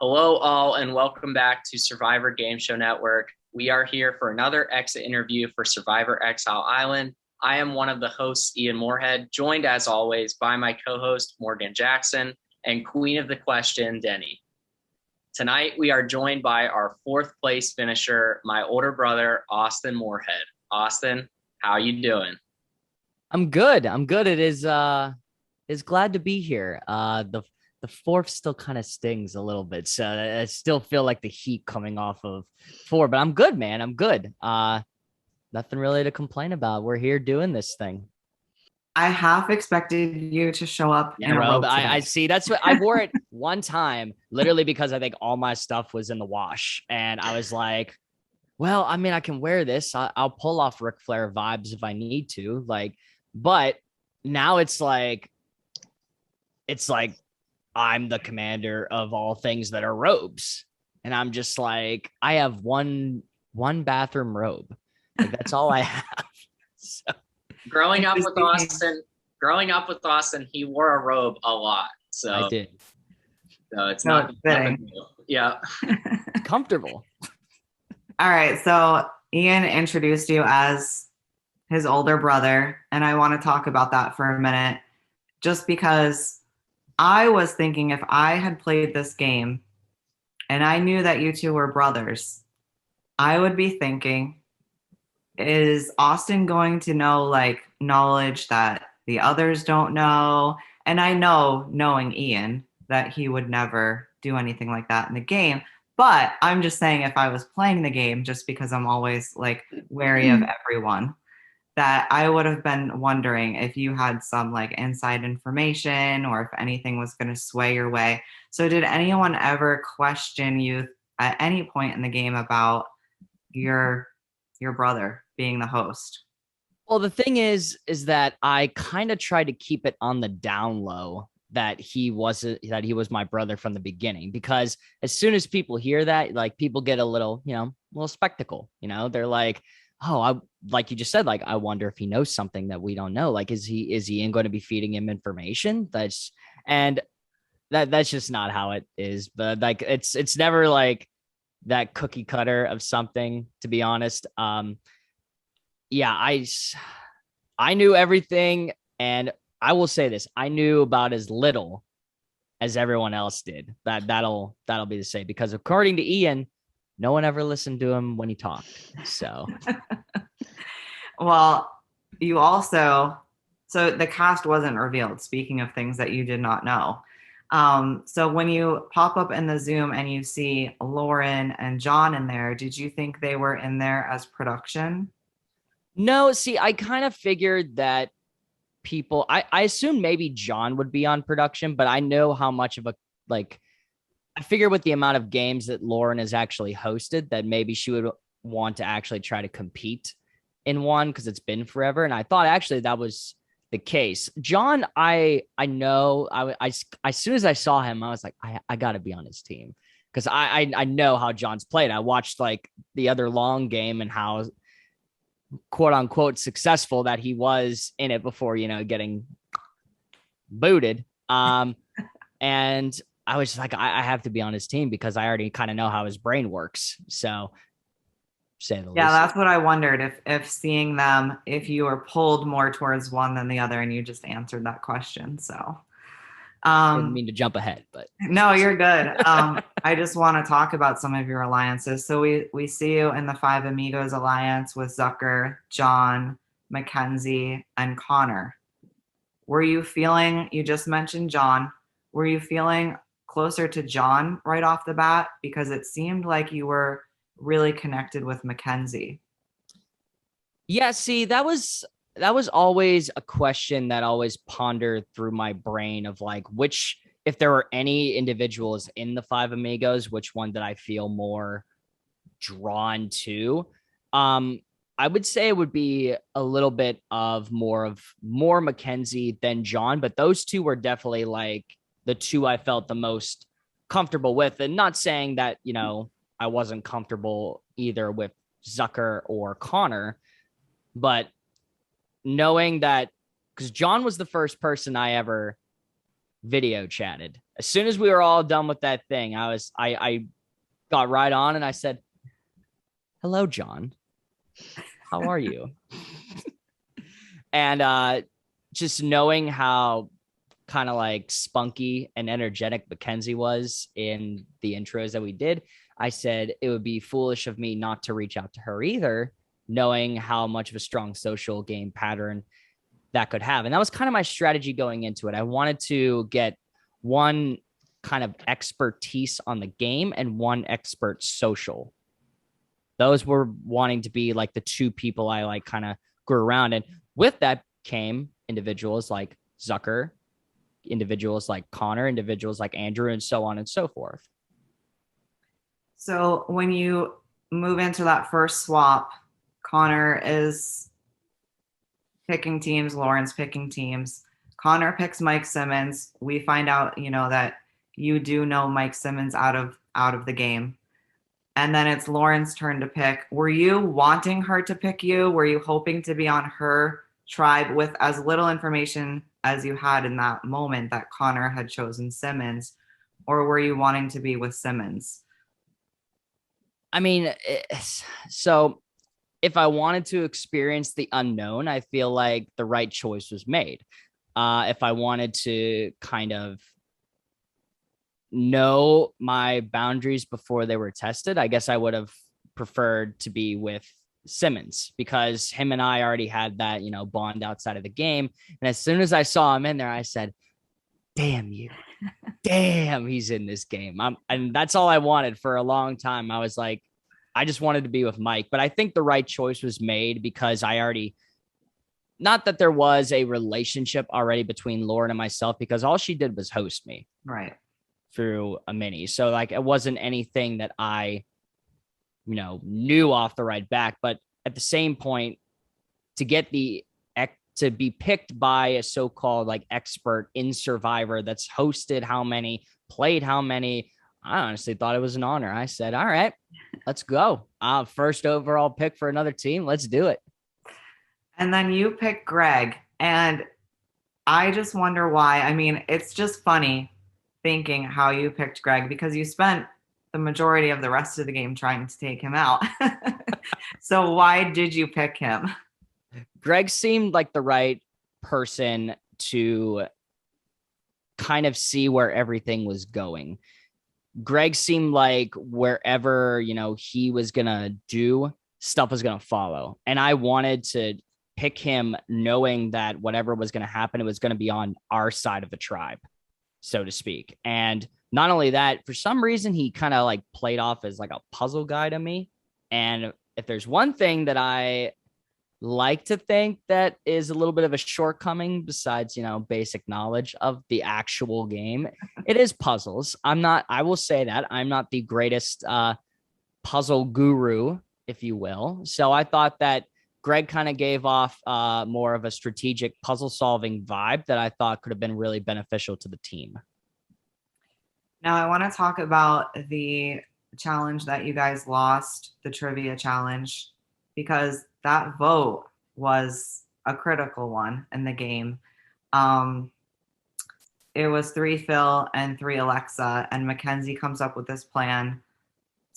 Hello, all, and welcome back to Survivor Game Show Network. We are here for another exit interview for Survivor Exile Island. I am one of the hosts, Ian Moorhead, joined as always by my co-host, Morgan Jackson, and Queen of the Question, Denny. Tonight, we are joined by our fourth place finisher, my older brother, Austin Moorhead. Austin, how you doing? I'm good. It is glad to be here. The fourth still kind of stings a little bit, so I still feel like the heat coming off of four. But I'm good, man. I'm good. Nothing really to complain about. We're here doing this thing. I half expected you to show up in a robe today. I see. That's what I wore it one time, literally because I think all my stuff was in the wash, and I was like, "Well, I mean, I can wear this. I'll pull off Ric Flair vibes if I need to." But now it's like I'm the commander of all things that are robes, and I'm just like, I have one bathroom robe. Like that's all I have. So. Growing up with Austin, he wore a robe a lot. So I did. So it's not fitting. Yeah. Comfortable. All right. So Ian introduced you as his older brother, and I want to talk about that for a minute, just because I was thinking if I had played this game and I knew that you two were brothers, I would be thinking, is Austin going to know knowledge that the others don't know? And I know, knowing Ian, that he would never do anything like that in the game. But I'm just saying, if I was playing the game, just because I'm always wary of everyone, that I would have been wondering if you had some inside information or if anything was going to sway your way. So did anyone ever question you at any point in the game about your brother being the host? Well, the thing is that I kind of tried to keep it on the down low that he was my brother from the beginning, because as soon as people hear that, people get a little spectacle, they're like, oh, like you just said, I wonder if he knows something that we don't know. Is Ian going to be feeding him information? That's just not how it is. But it's never that cookie cutter of something, to be honest. Yeah, I knew everything, and I will say this: I knew about as little as everyone else did. That'll be the same, because according to Ian, no one ever listened to him when he talked. So, well, you also, so the cast wasn't revealed. Speaking of things that you did not know. So when you pop up in the Zoom and you see Lauren and John in there, did you think they were in there as production? No, see, I kind of figured that I assumed maybe John would be on production, but I know how much of I figure with the amount of games that Lauren has actually hosted, that maybe she would want to actually try to compete in one, because it's been forever. And I thought actually that was the case. John, I know, I as soon as I saw him, I was like, I got to be on his team, because I know how John's played. I watched the other long game and how quote unquote successful that he was in it before, getting booted. And I was just like, I have to be on his team, because I already kind of know how his brain works. So say the least. Yeah, that's what I wondered, if seeing them, if you were pulled more towards one than the other, and you just answered that question. So I didn't mean to jump ahead, but no, you're good. I just want to talk about some of your alliances. So we see you in the Five Amigos alliance with Zucker, John, Mackenzie, and Connor. You just mentioned John, were you feeling closer to John right off the bat? Because it seemed like you were really connected with Mackenzie. Yeah, see, that was always a question that always pondered through my brain of which, if there were any individuals in the Five Amigos, which one did I feel more drawn to? I would say it would be a little bit of more Mackenzie than John, but those two were definitely the two I felt the most comfortable with. And not saying that, I wasn't comfortable either with Zucker or Connor, but knowing that, because John was the first person I ever video chatted. As soon as we were all done with that thing, I got right on and I said, "Hello, John. How are you?" And just knowing how kind of like spunky and energetic Mackenzie was in the intros that we did, I said it would be foolish of me not to reach out to her either, knowing how much of a strong social game pattern that could have. And that was kind of my strategy going into it. I wanted to get one kind of expertise on the game and one expert social. Those were wanting to be like the two people I like kind of grew around. And with that came individuals like Zucker, individuals like Connor, individuals like Andrew, and so on and so forth. So when you move into that first swap, Connor is picking teams, Lauren's picking teams. Connor picks Mike Simmons. We find out, that you do know Mike Simmons out of the game. And then it's Lauren's turn to pick. Were you wanting her to pick you? Were you hoping to be on her tribe with as little information as you had in that moment that Connor had chosen Simmons? Or were you wanting to be with Simmons? I mean, so if I wanted to experience the unknown, I feel like the right choice was made. If I wanted to kind of know my boundaries before they were tested, I guess I would have preferred to be with Simmons because him and I already had that, bond outside of the game. And as soon as I saw him in there, I said, "Damn you. Damn, he's in this game." And that's all I wanted for a long time. I was like, I just wanted to be with Mike, but I think the right choice was made because I already, not that there was a relationship already between Lauren and myself, because all she did was host me right through a mini. So like, it wasn't anything that I, knew off the right back, but at the same point to get to be picked by a so-called like expert in Survivor that's hosted how many, played how many, I honestly thought it was an honor. I said, all right, let's go. First overall pick for another team. Let's do it. And then you pick Greg. And I just wonder why. I mean, it's just funny thinking how you picked Greg because you spent the majority of the rest of the game trying to take him out. So why did you pick him? Greg seemed like the right person to kind of see where everything was going. Greg seemed like wherever, he was going to do, stuff was going to follow. And I wanted to pick him knowing that whatever was going to happen, it was going to be on our side of the tribe, so to speak. And not only that, for some reason, he kind of like played off as like a puzzle guy to me. And if there's one thing that I like to think that is a little bit of a shortcoming besides, basic knowledge of the actual game, it is puzzles. I will say that I'm not the greatest puzzle guru, if you will. So I thought that Greg kind of gave off more of a strategic puzzle solving vibe that I thought could have been really beneficial to the team. Now I want to talk about the challenge that you guys lost, the trivia challenge, because that vote was a critical one in the game. It was 3 Phil and 3 Alexa, and Mackenzie comes up with this plan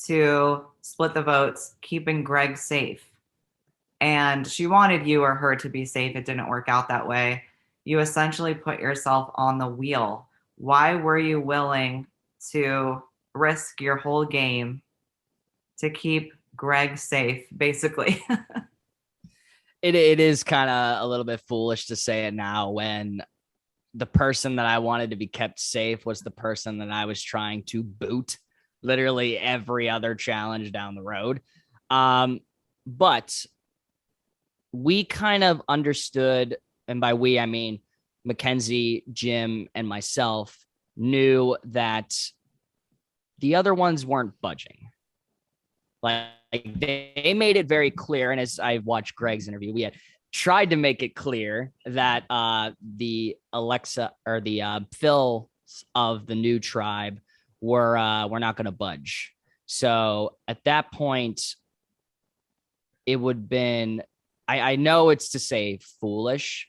to split the votes, keeping Greg safe. And she wanted you or her to be safe. It didn't work out that way. You essentially put yourself on the wheel. Why were you willing to risk your whole game to keep Greg safe, basically? It is kind of a little bit foolish to say it now when the person that I wanted to be kept safe was the person that I was trying to boot literally every other challenge down the road. But we kind of understood, and by we, I mean Mackenzie, Jim, and myself knew that the other ones weren't budging. Like they made it very clear. And as I watched Greg's interview, we had tried to make it clear that the Alexa or the Phil of the new tribe were not going to budge. So at that point, it would have been, I know it's to say foolish,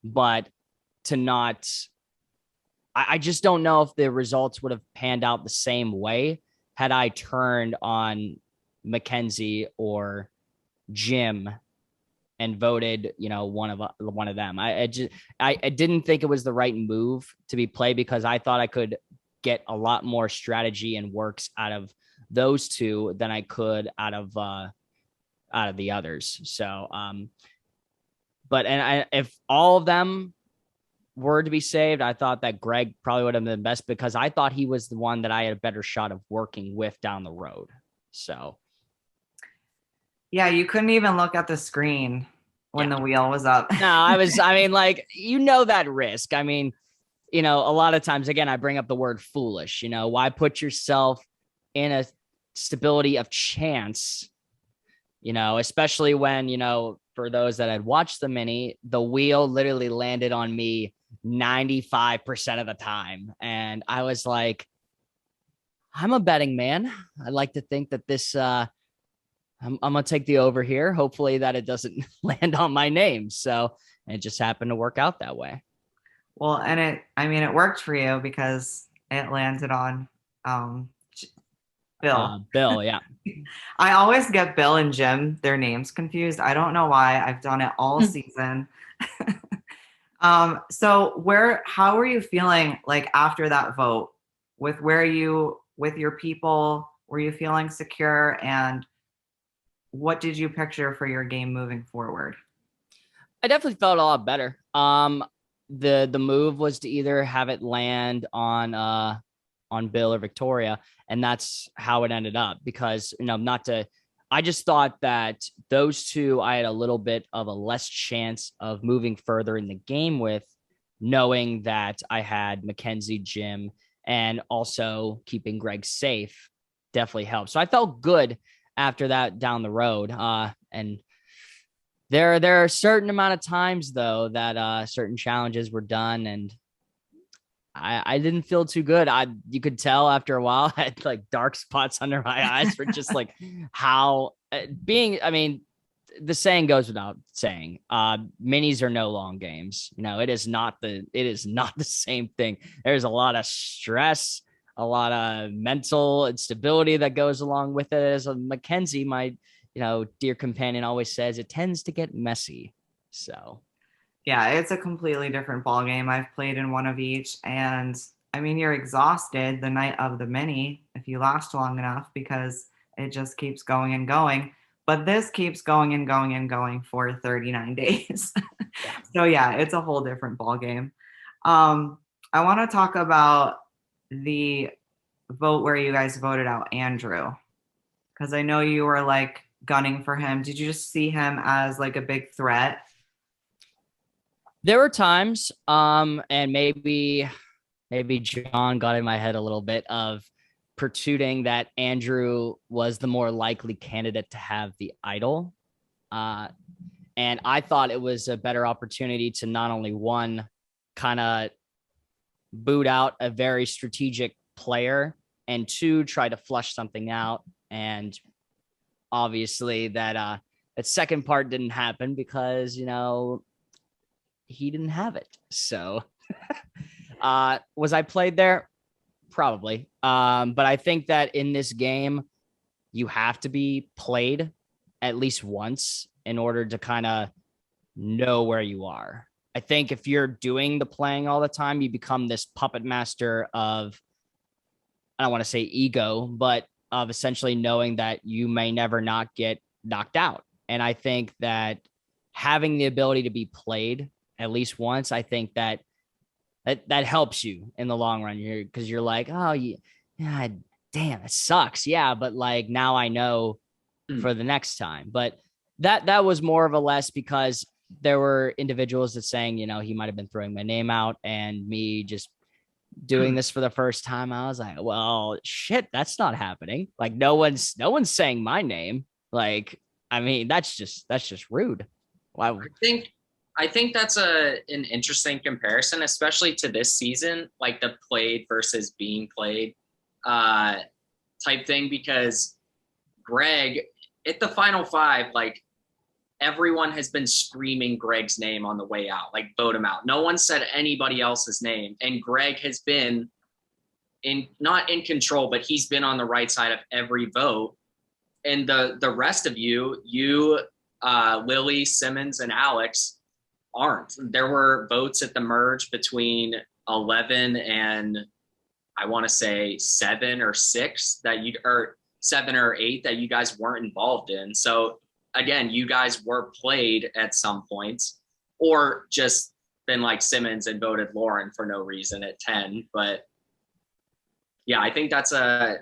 but to not, I just don't know if the results would have panned out the same way had I turned on Mackenzie or Jim and voted, one of them. I didn't think it was the right move to be played because I thought I could get a lot more strategy and works out of those two than I could out of the others. So, if all of them were to be saved, I thought that Greg probably would have been best because I thought he was the one that I had a better shot of working with down the road. So, yeah, you couldn't even look at the screen when the wheel was up. No, that risk. A lot of times, again, I bring up the word foolish. Why put yourself in a stability of chance, especially when, for those that had watched the mini, the wheel literally landed on me 95% of the time. And I was like, I'm a betting man. I like to think that this, I'm going to take the over here. Hopefully that it doesn't land on my name. So it just happened to work out that way. Well, and it worked for you because it landed on Bill. Bill, yeah. I always get Bill and Jim, their names confused. I don't know why. I've done it all season. So how were you feeling like after that vote with your people? Were you feeling secure, and what did you picture for your game moving forward? I definitely felt a lot better. The move was to either have it land on Bill or Victoria, and that's how it ended up because I just thought that those two I had a little bit of a less chance of moving further in the game with, knowing that I had Mackenzie, Jim, and also keeping Greg safe definitely helped. So I felt good after that down the road. And there are a certain amount of times though that certain challenges were done and I didn't feel too good. You could tell after a while I had like dark spots under my eyes for just like how the saying goes without saying, minis are no long games. It is not the same thing. There's a lot of stress, a lot of mental instability that goes along with it. As Mackenzie, my, dear companion always says, it tends to get messy. So yeah, it's a completely different ball game. I've played in one of each, and you're exhausted the night of the mini if you last long enough because it just keeps going and going. But this keeps going and going and going for 39 days. Yeah. So yeah, it's a whole different ball game. I want to talk about the vote where you guys voted out Andrew, because I know you were like gunning for him. Did you just see him as like a big threat? There were times, and maybe John got in my head a little bit of protuding that Andrew was the more likely candidate to have the idol. And I thought it was a better opportunity to not only one, kind of boot out a very strategic player, and two, try to flush something out. And obviously that second part didn't happen because, he didn't have it. So was I played there? Probably. But I think that in this game, you have to be played at least once in order to kind of know where you are. I think if you're doing the playing all the time, you become this puppet master of, I don't want to say ego, but of essentially knowing that you may never not get knocked out. And I think that having the ability to be played at least once, I think that helps you in the long run here, because you're like, oh yeah, damn, it sucks. Yeah. But like, now I know for the next time. But that was more of a less because there were individuals that saying, he might've been throwing my name out, and me just doing this for the first time. I was like, well, shit, that's not happening. Like no one's saying my name. Like, that's just rude. Why? I think that's an interesting comparison, especially to this season, like the played versus being played type thing, because Greg at the final five, like everyone has been screaming Greg's name on the way out, like vote him out. No one said anybody else's name. And Greg has been not in control, but he's been on the right side of every vote. And the rest of you, Lilly, Simmons, and Alex aren't. There were votes at the merge between 11 and I want to say 7 or 6 or 7 or 8 that you guys weren't involved in. So again, you guys were played at some points, or just been like Simmons and voted Lauren for no reason at 10. But yeah, I think that's a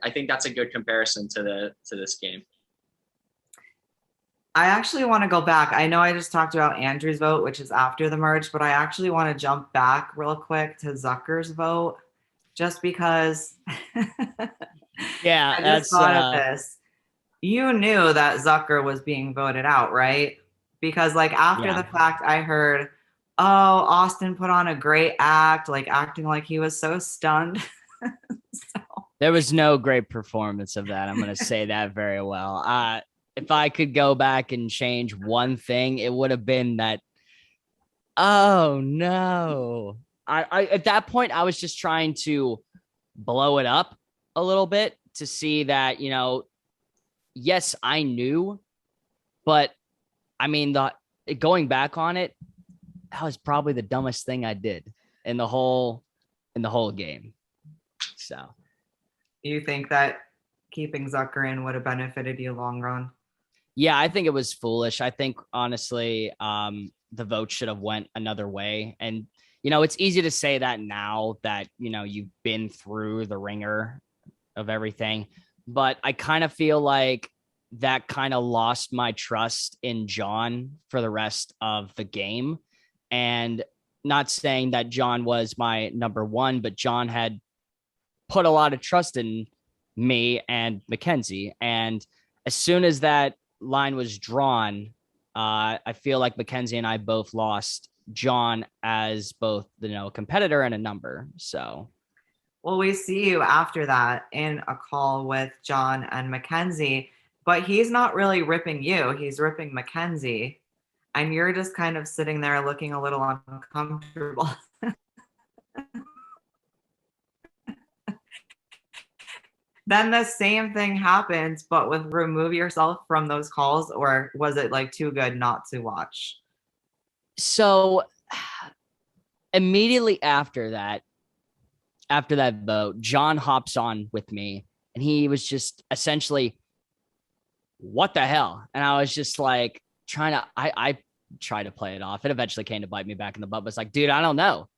good comparison to this game. I actually want to go back. I know I just talked about Andrew's vote, which is after the merge, but I actually want to jump back real quick to Zucker's vote, just because Yeah, I just thought of this. You knew that Zucker was being voted out, right? Because like after the fact, I heard, oh, Austin put on a great act, like acting like he was so stunned. There was no great performance of that. I'm going to say that very well. If I could go back and change one thing, it would have been that. Oh no. I at that point, I was just trying to blow it up a little bit to see that, yes, I knew, but I mean, going back on it, that was probably the dumbest thing I did in the whole game. So you think that keeping Zucker in would have benefited you long run? Yeah, I think it was foolish. I think honestly, the vote should have went another way. And, it's easy to say that now that, you've been through the ringer of everything, but I kind of feel like that kind of lost my trust in John for the rest of the game. And not saying that John was my number one, but John had put a lot of trust in me and Mackenzie. And as soon as that line was drawn, I feel like Mackenzie and I both lost John as both a competitor and a number. So well, we see you after that in a call with John and Mackenzie, but he's not really ripping you, he's ripping Mackenzie, and you're just kind of sitting there looking a little uncomfortable. Then the same thing happens, but with remove yourself from those calls, or was it like too good not to watch? So immediately after that vote, John hops on with me and he was just essentially, what the hell? And I was just like I tried to play it off. It eventually came to bite me back in the butt. But it's like, dude, I don't know.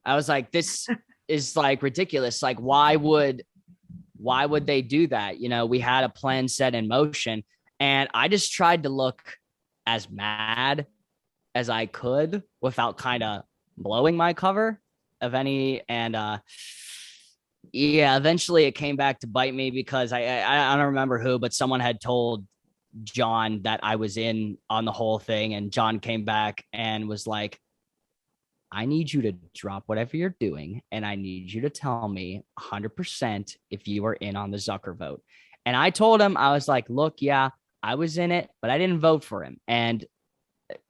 I was like, this is like ridiculous. Like, why would they do that? We had a plan set in motion, and I just tried to look as mad as I could without kind of blowing my cover of any. And eventually it came back to bite me because I don't remember who, but someone had told John that I was in on the whole thing, and John came back and was like, I need you to drop whatever you're doing, and I need you to tell me 100% if you were in on the Zucker vote. And I told him, I was like, look, yeah, I was in it, but I didn't vote for him. And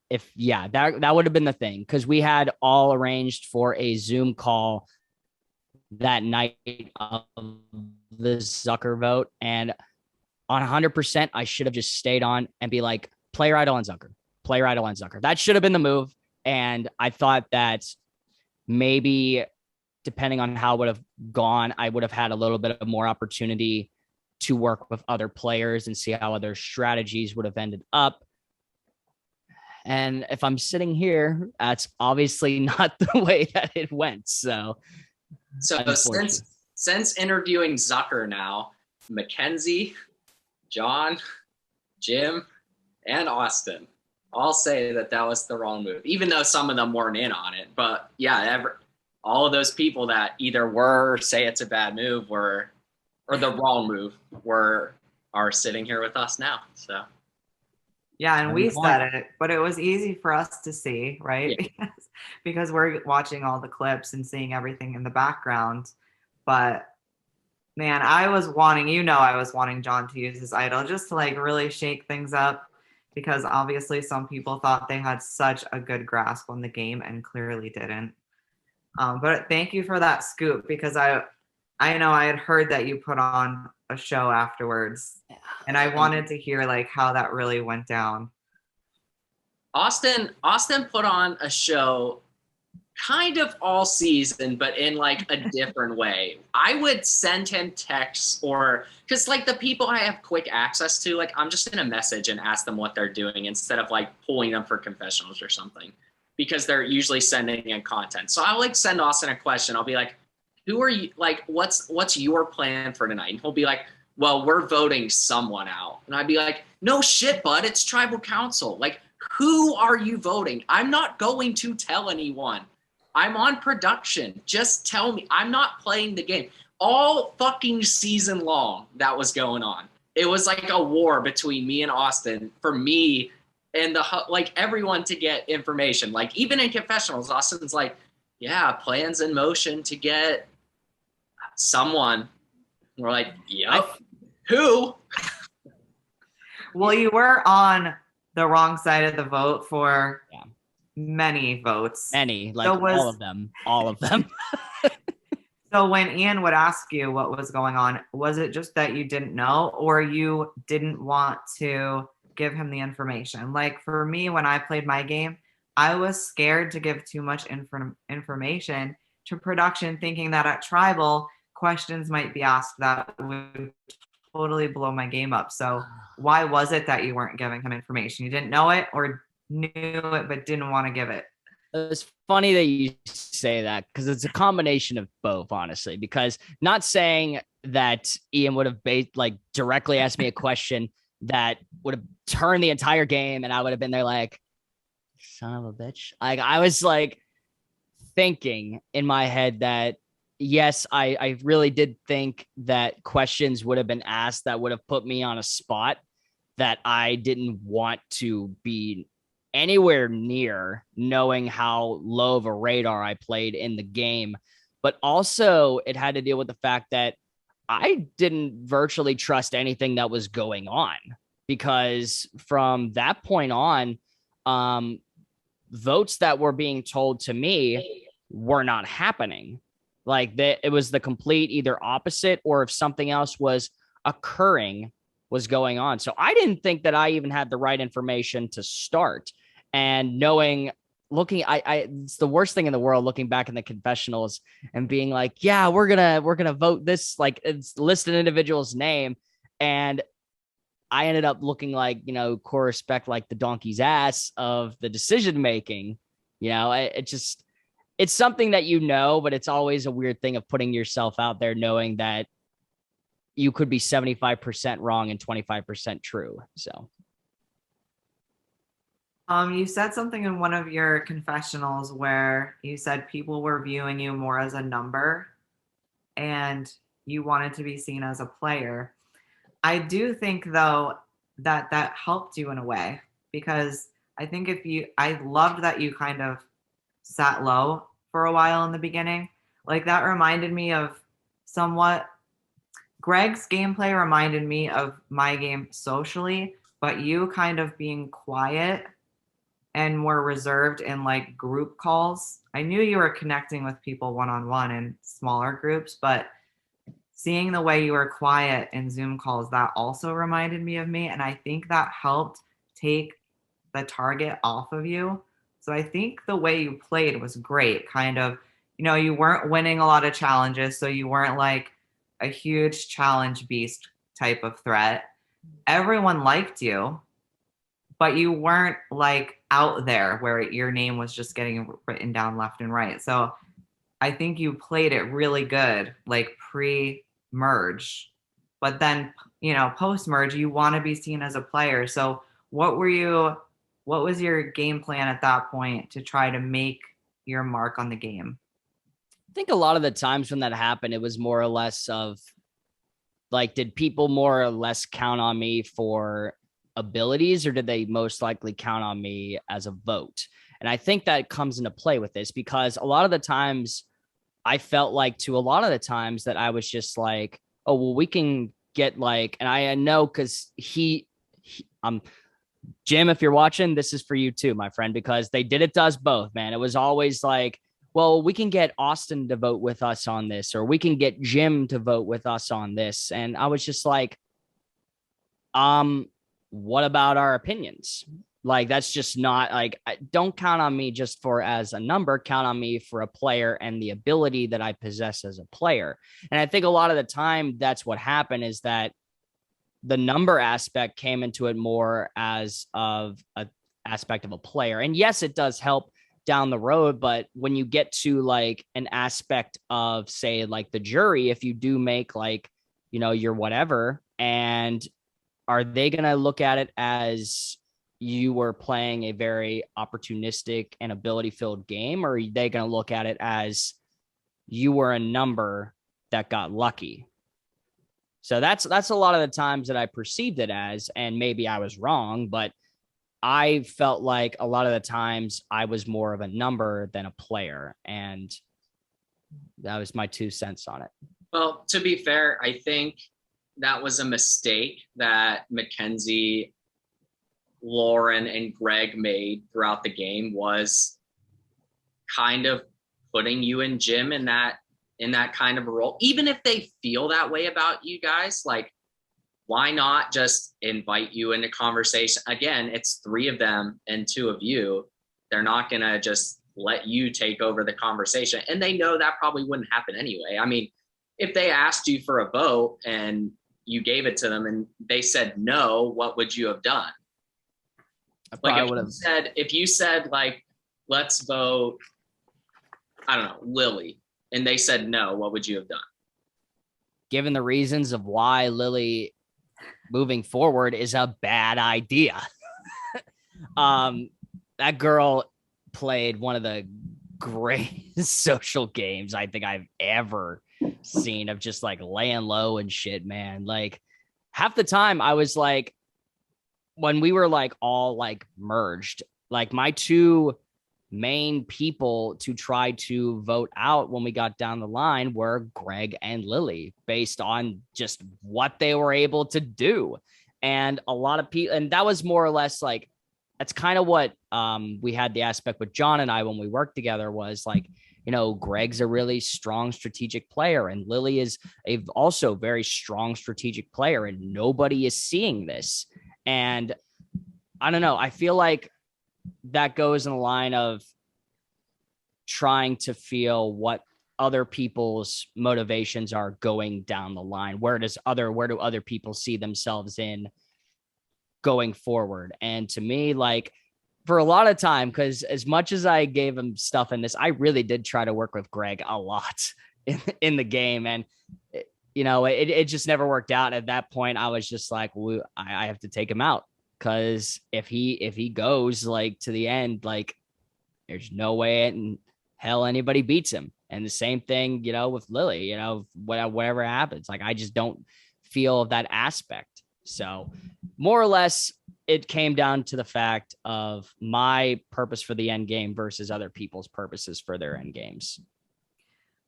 that would have been the thing, because we had all arranged for a Zoom call that night of the Zucker vote. And on 100%, I should have just stayed on and be like, player idol on Zucker, player idol on Zucker. That should have been the move. And I thought that maybe depending on how it would have gone, I would have had a little bit of more opportunity to work with other players and see how other strategies would have ended up. And if I'm sitting here, that's obviously not the way that it went. So since interviewing Zucker now, Mackenzie, John, Jim, and Austin all say that was the wrong move, even though some of them weren't in on it. But yeah, all of those people that either were or say it's a bad move or the wrong move are sitting here with us now. So yeah, and we said it, but it was easy for us to see, right? Yeah. because we're watching all the clips and seeing everything in the background. But man, I was wanting John to use his idol just to like really shake things up, because obviously some people thought they had such a good grasp on the game and clearly didn't. But thank you for that scoop, because I know I had heard that you put on a show afterwards, and I wanted to hear like how that really went down. Austin put on a show kind of all season, but in like a different way. I would send him texts, or because like the people I have quick access to, like I'm just gonna message and ask them what they're doing instead of like pulling them for confessionals or something, because they're usually sending in content. So I'll like send Austin a question. I'll be like, who are you, like what's your plan for tonight? And he'll be like, well, we're voting someone out. And I'd be like, no shit, bud, it's tribal council. Like, who are you voting? I'm not going to tell anyone. I'm on production. Just tell me. I'm not playing the game. All fucking season long, that was going on. It was like a war between me and Austin for me and like everyone to get information. Like even in confessionals, Austin's like, yeah, plans in motion to get someone. We're like, yep. Who? Well, you were on the wrong side of the vote for many votes. Many, like all of them. So when Ian would ask you what was going on, was it just that you didn't know, or you didn't want to give him the information? Like for me, when I played my game, I was scared to give too much information to production, thinking that at tribal questions might be asked that would totally blow my game up. So why was it that you weren't giving him information? You didn't know it, or knew it but didn't want to give it? It's funny that you say that, because it's a combination of both, honestly, because not saying that Ian would have directly asked me a question that would have turned the entire game and I would have been there like, son of a bitch. Like I was like thinking in my head that yes, I really did think that questions would have been asked that would have put me on a spot that I didn't want to be anywhere near, knowing how low of a radar I played in the game. But also it had to deal with the fact that I didn't virtually trust anything that was going on, because from that point on, votes that were being told to me were not happening. Like it was the complete either opposite, or if something else was occurring, was going on. So I didn't think that I even had the right information to start. And it's the worst thing in the world, looking back in the confessionals and being like, yeah, we're gonna vote this, like it's list an individual's name. And I ended up looking like, correspect like the donkey's ass of the decision making. It's something that, but it's always a weird thing of putting yourself out there, knowing that you could be 75% wrong and 25% true. So. You said something in one of your confessionals where you said people were viewing you more as a number and you wanted to be seen as a player. I do think, though, that helped you in a way, because I think I loved that you kind of sat low for a while in the beginning. Like that reminded me of somewhat, Greg's gameplay reminded me of my game socially, but you kind of being quiet and more reserved in like group calls. I knew you were connecting with people one-on-one in smaller groups, but seeing the way you were quiet in Zoom calls, that also reminded me of me. And I think that helped take the target off of you. So I think the way you played was great. Kind of, you weren't winning a lot of challenges, so you weren't like a huge challenge beast type of threat. Everyone liked you, but you weren't like out there where your name was just getting written down left and right. So I think you played it really good, like pre-merge. But then, post-merge, you want to be seen as a player. So what was your game plan at that point to try to make your mark on the game? I think a lot of the times when that happened, it was more or less of like, did people more or less count on me for abilities, or did they most likely count on me as a vote? And I think that comes into play with this, because a lot of the times I felt like to a lot of the times that I was just like, oh, well, we can get like, and I know because Jim, if you're watching, this is for you too, my friend, because they did it to us both, man. It was always like, well, we can get Austin to vote with us on this, or we can get Jim to vote with us on this. And I was just like, what about our opinions? Like, that's just not like, don't count on me just for as a number, count on me for a player and the ability that I possess as a player. And I think a lot of the time that's what happened, is that the number aspect came into it more as of a aspect of a player. And yes, it does help down the road, but when you get to like an aspect of, say, like the jury, if you do make like, you know, your whatever, and are they going to look at it as you were playing a very opportunistic and ability filled game, or are they going to look at it as you were a number that got lucky? So that's a lot of the times that I perceived it as, and maybe I was wrong, but I felt like a lot of the times I was more of a number than a player, and that was my 2 cents on it. Well, to be fair, I think that was a mistake that Mackenzie, Lauren, and Greg made throughout the game, was kind of putting you and Jim in that kind of a role. Even if they feel that way about you guys, like, why not just invite you into conversation? Again, it's 3 of them and 2 of you. They're not going to just let you take over the conversation. And they know that probably wouldn't happen anyway. I mean, if they asked you for a vote and you gave it to them and they said no, what would you have done? Like, if you said like, let's vote, I don't know, Lilly, and they said no, what would you have done? Given the reasons of why Lilly moving forward is a bad idea. That girl played one of the greatest social games I think I've ever seen, of just like laying low and shit, man. Like, half the time I was like, when we were like all like merged, like my 2 main people to try to vote out when we got down the line were Greg and Lilly, based on just what they were able to do. And a lot of people, and that was more or less like, that's kind of what we had the aspect with John and I when we worked together, was like, you know, Greg's a really strong strategic player and Lilly is a also very strong strategic player, and nobody is seeing this. And I don't know, I feel like that goes in the line of trying to feel what other people's motivations are going down the line. Where do other people see themselves in going forward? And to me, like, for a lot of time, because as much as I gave him stuff in this, I really did try to work with Greg a lot in the game. And, you know, it just never worked out. At that point, I was just like, I have to take him out. Because if he goes like to the end, like, there's no way in hell anybody beats him. And the same thing, you know, with Lilly, you know, whatever happens, like, I just don't feel that aspect. So more or less, it came down to the fact of my purpose for the end game versus other people's purposes for their end games.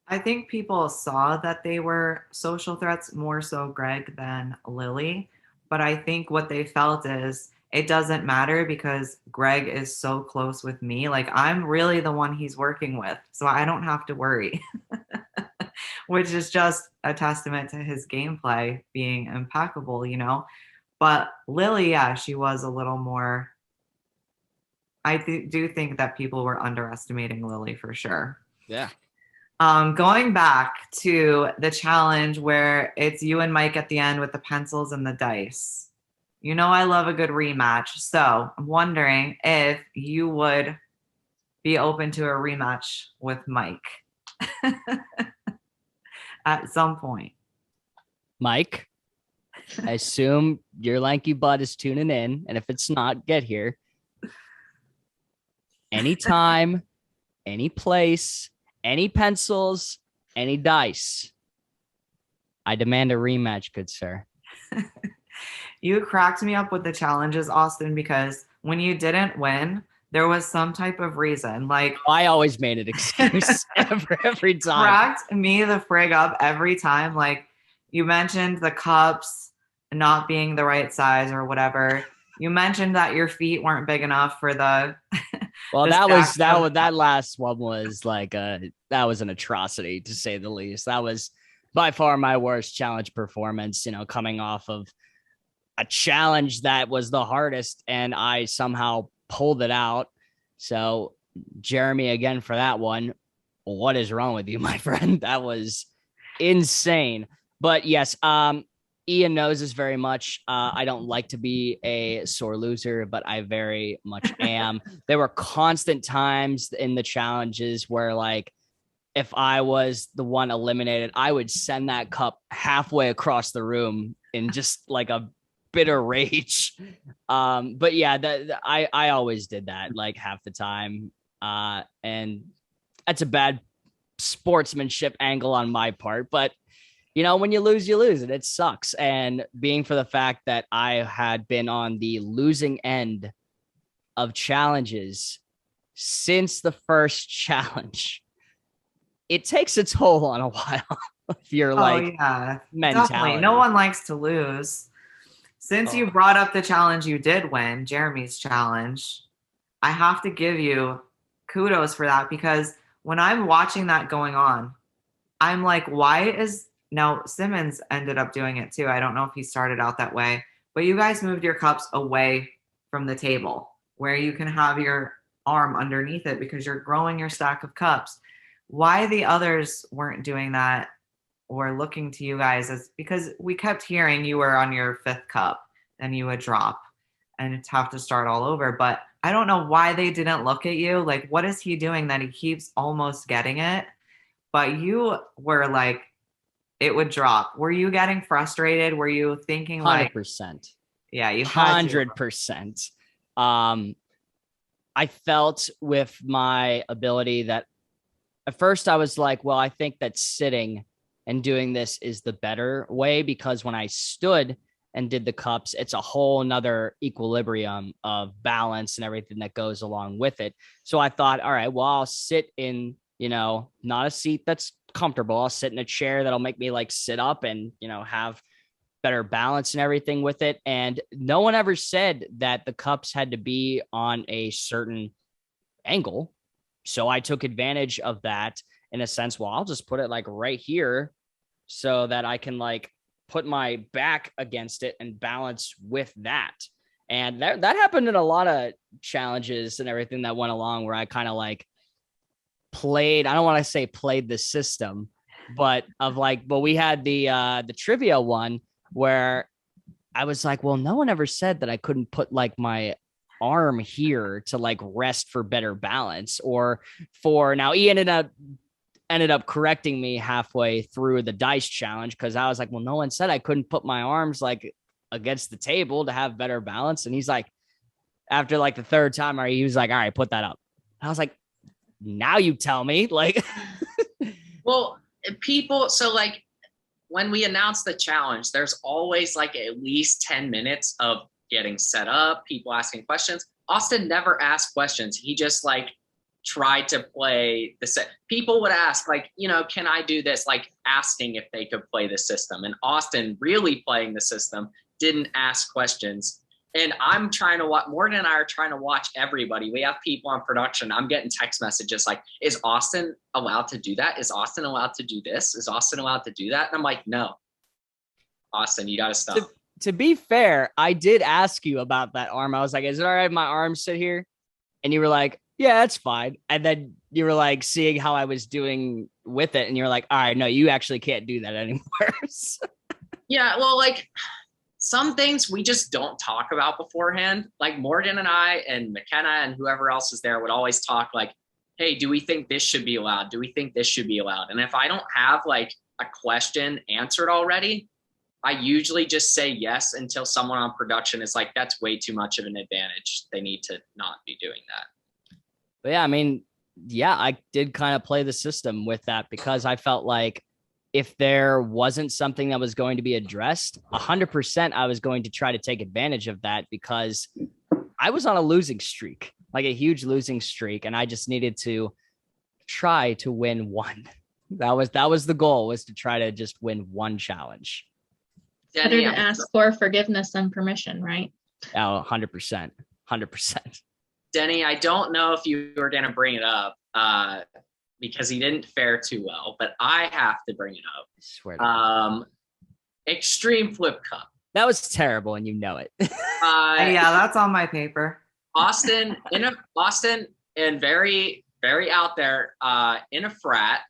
I think people saw that they were social threats, more so Greg than Lilly. But I think what they felt is, it doesn't matter because Greg is so close with me. Like, I'm really the one he's working with, so I don't have to worry, which is just a testament to his gameplay being impeccable, you know. But Lilly, yeah, she was a little more. I do think that people were underestimating Lilly for sure. Yeah. Going back to the challenge where it's you and Mike at the end with the pencils and the dice. You know, I love a good rematch. So I'm wondering if you would be open to a rematch with Mike at some point. Mike, I assume your lanky butt is tuning in. And if it's not, get here. Anytime, any place, any pencils, any dice. I demand a rematch, good sir. You cracked me up with the challenges, Austin, because when you didn't win, there was some type of reason. Like, I always made an excuse every time. Cracked me the frig up every time. Like, you mentioned the cups not being the right size or whatever. You mentioned that your feet weren't big enough for the. Well, the that last one was like that was an atrocity to say the least. That was by far my worst challenge performance, coming off of a challenge that was the hardest and I somehow pulled it out. So Jeremy, again, for that one, what is wrong with you, my friend? That was insane. But yes, Ian knows this very much. I don't like to be a sore loser, but I very much am. There were constant times in the challenges where, like, if I was the one eliminated, I would send that cup halfway across the room in just like a bitter rage. But yeah, I always did that like half the time. And that's a bad sportsmanship angle on my part, but when you lose, and it sucks. And being for the fact that I had been on the losing end of challenges since the first challenge, it takes a toll on a while. If you're yeah, mentality. Definitely. No one likes to lose. Since you brought up the challenge you did win, Jeremy's challenge, I have to give you kudos for that, because when I'm watching that going on, I'm like, why is now Simmons ended up doing it too. I don't know if he started out that way, but you guys moved your cups away from the table where you can have your arm underneath it because you're growing your stack of cups. Why the others weren't doing that or looking to you guys is because we kept hearing you were on your 5th cup, then you would drop and it's have to start all over. But I don't know why they didn't look at you. Like, what is he doing that he keeps almost getting it? But you were like, it would drop. Were you getting frustrated? Were you thinking 100%? Yeah, you 100%. I felt with my ability that at first I was like, well, I think that sitting and doing this is the better way, because when I stood and did the cups, it's a whole nother equilibrium of balance and everything that goes along with it. So I thought, all right, well, I'll sit in, not a seat that's comfortable. I'll sit in a chair that'll make me like sit up and, have better balance and everything with it. And no one ever said that the cups had to be on a certain angle. So I took advantage of that in a sense. Well, I'll just put it like right here so that I can like put my back against it and balance with that. And that happened in a lot of challenges and everything that went along, where I kind of like played, I don't want to say played the system, but we had the trivia one where I was like, well, no one ever said that I couldn't put like my arm here to like rest for better balance, or for now he ended up correcting me halfway through the dice challenge, because I was like, well, no one said I couldn't put my arms like against the table to have better balance. And he's like, after like the 3rd time, he was like, all right, put that up. I was like, now you tell me. Like, well, people, so like when we announce the challenge, there's always like at least 10 minutes of getting set up, people asking questions. Austin never asked questions. He just like tried to play the set. People would ask like, can I do this? Like asking if they could play the system. And Austin, really playing the system, didn't ask questions. And I'm trying to watch, Morgan and I are trying to watch everybody. We have people on production. I'm getting text messages like, is Austin allowed to do that? Is Austin allowed to do this? Is Austin allowed to do that? And I'm like, no, Austin, you got to stop. To be fair, I did ask you about that arm. I was like, is it all right if my arms sit here? And you were like, yeah, that's fine. And then you were like seeing how I was doing with it. And you're like, all right, no, you actually can't do that anymore. Yeah, well, like some things we just don't talk about beforehand. Like Morgan and I and McKenna and whoever else is there would always talk like, hey, do we think this should be allowed? Do we think this should be allowed? And if I don't have like a question answered already, I usually just say yes until someone on production is like, that's way too much of an advantage. They need to not be doing that. But yeah, I mean, yeah, I did kind of play the system with that, because I felt like if there wasn't something that was going to be addressed, 100% I was going to try to take advantage of that, because I was on a losing streak, like a huge losing streak. And I just needed to try to win one. That was the goal, was to try to just win one challenge. Better to ask for forgiveness than permission, right? Oh, 100%. 100%. Denny, I don't know if you were going to bring it up because he didn't fare too well, but I have to bring it up. I swear to God. Extreme Flip Cup. That was terrible, and you know it. Yeah, that's on my paper. Austin, and very, very out there in a frat,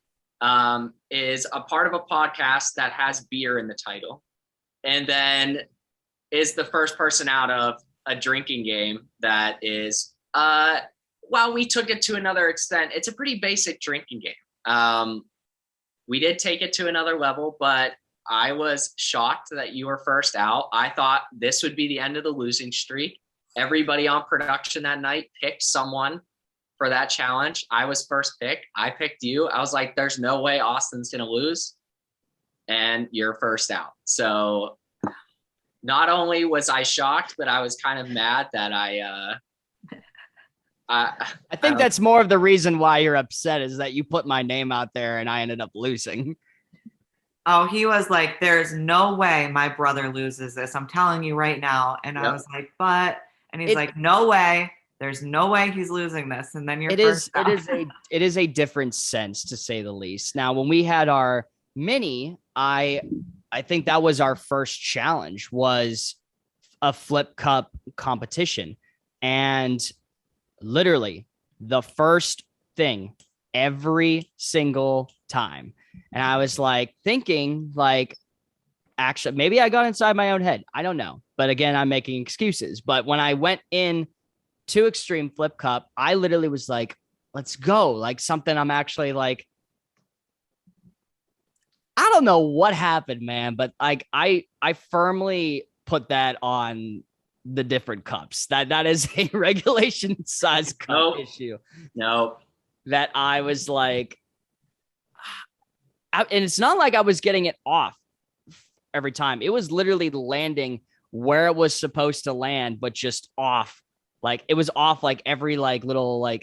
is a part of a podcast that has beer in the title, and then is the first person out of a drinking game that is, well, we took it to another extent. It's a pretty basic drinking game. We did take it to another level, but I was shocked that you were first out. I thought this would be the end of the losing streak. Everybody on production that night picked someone for that challenge. I was first pick. I picked you. I was like, there's no way Austin's going to lose. And you're first out. So not only was I shocked, but I was kind of mad that I think that's more of the reason why you're upset is that you put my name out there and I ended up losing. Oh, he was like, there's no way my brother loses this. I'm telling you right now. And I was like, and he's like, no way. There's no way he's losing this. And then it is a different sense, to say the least. Now, when we had our mini, I think that was our first challenge, was a flip cup competition. And literally the first thing every single time. And I was like thinking, like, actually, maybe I got inside my own head. I don't know. But again, I'm making excuses. But when I went in to Extreme Flip Cup, I literally was like, let's go. Like, something I'm actually like, I don't know what happened, man. But like, I firmly put that on the different cups. That is a regulation size cup issue. No. That I was like, and it's not like I was getting it off every time. It was literally landing where it was supposed to land, but just off. Like, it was off like every little I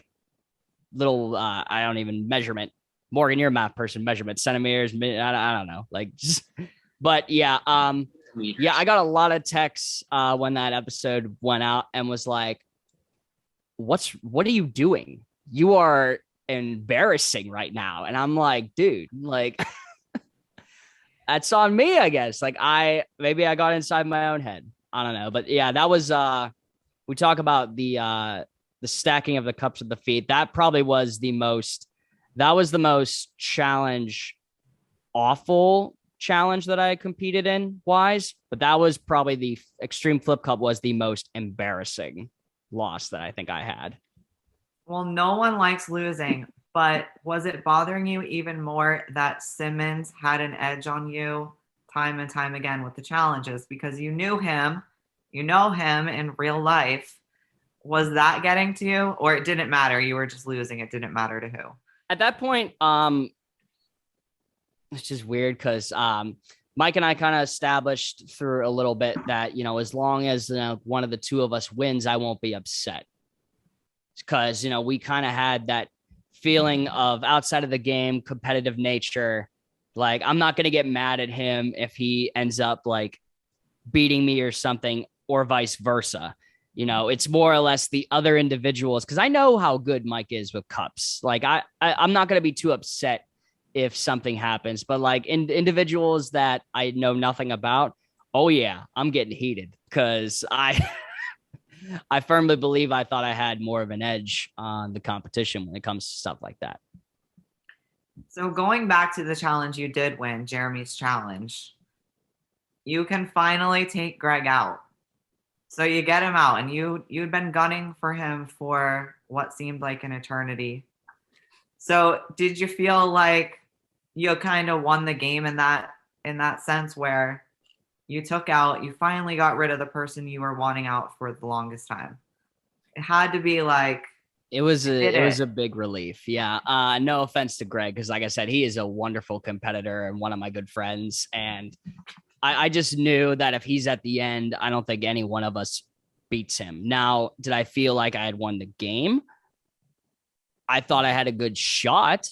don't even measurement. Morgan, you're a math person. Measurement, centimeters. I don't know. Like, just, but yeah. Yeah, I got a lot of texts when that episode went out and was like, what are you doing? You are embarrassing right now. And I'm like, dude, like, that's on me, I guess. Like, maybe I got inside my own head. I don't know. But yeah, that was we talk about the stacking of the cups at the feet. That probably was the most awful challenge that I competed in wise, but that was probably the Extreme Flip Cup was the most embarrassing loss that I think I had. Well, no one likes losing, but was it bothering you even more that Simmons had an edge on you time and time again with the challenges, because you know him in real life? Was that getting to you, or it didn't matter? You were just losing. It didn't matter to who. At that point, it's just weird because Mike and I kind of established through a little bit that, as long as one of the two of us wins, I won't be upset. Because, we kind of had that feeling of outside of the game competitive nature. Like, I'm not going to get mad at him if he ends up like beating me or something, or vice versa. It's more or less the other individuals, because I know how good Mike is with cups. Like, I'm not going to be too upset if something happens, but like individuals that I know nothing about, oh yeah, I'm getting heated because I firmly believe I thought I had more of an edge on the competition when it comes to stuff like that. So going back to the challenge you did win, Jeremy's challenge, you can finally take Greg out. So you get him out, and you'd been gunning for him for what seemed like an eternity. So did you feel like you kind of won the game in that sense, where you finally got rid of the person you were wanting out for the longest time? It had to be like, it was a big relief. Yeah. No offense to Greg, because like I said, he is a wonderful competitor and one of my good friends. And I just knew that if he's at the end, I don't think any one of us beats him. Now, did I feel like I had won the game? I thought I had a good shot.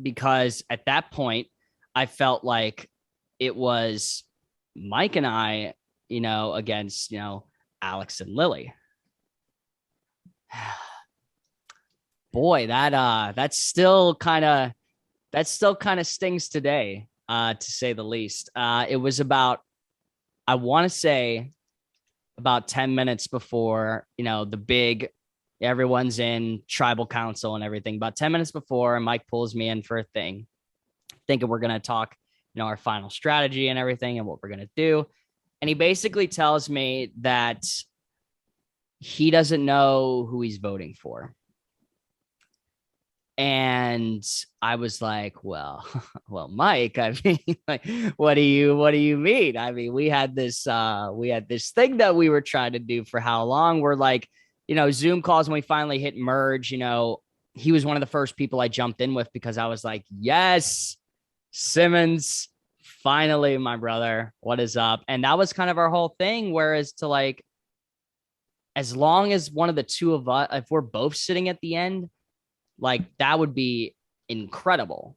Because at that point, I felt like it was Mike and I against, Alex and Lilly. Boy, that still kind of stings today, to say the least. It was about, I want to say, about 10 minutes before, the big, everyone's in tribal council and everything. About 10 minutes before, Mike pulls me in for a thing, thinking we're going to talk, our final strategy and everything and what we're going to do. And he basically tells me that he doesn't know who he's voting for. And I was like, well, Mike, I mean, like, what do you mean? I mean, we had this thing that we were trying to do for how long? We're like, Zoom calls, when we finally hit merge, he was one of the first people I jumped in with, because I was like, yes, Simmons, finally, my brother, what is up? And that was kind of our whole thing. Whereas to like, as long as one of the two of us, if we're both sitting at the end, like that would be incredible,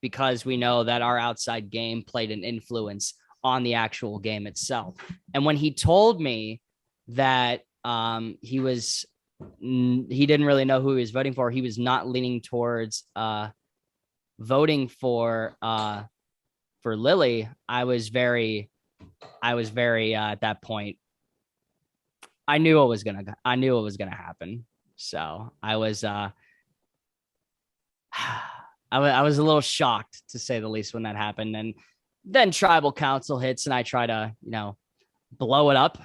because we know that our outside game played an influence on the actual game itself. And when he told me that he didn't really know who he was voting for, he was not leaning towards voting for Lilly, I was very at that point, I knew it was gonna happen. So I was I was a little shocked, to say the least, when that happened. And then tribal council hits, and I try to, blow it up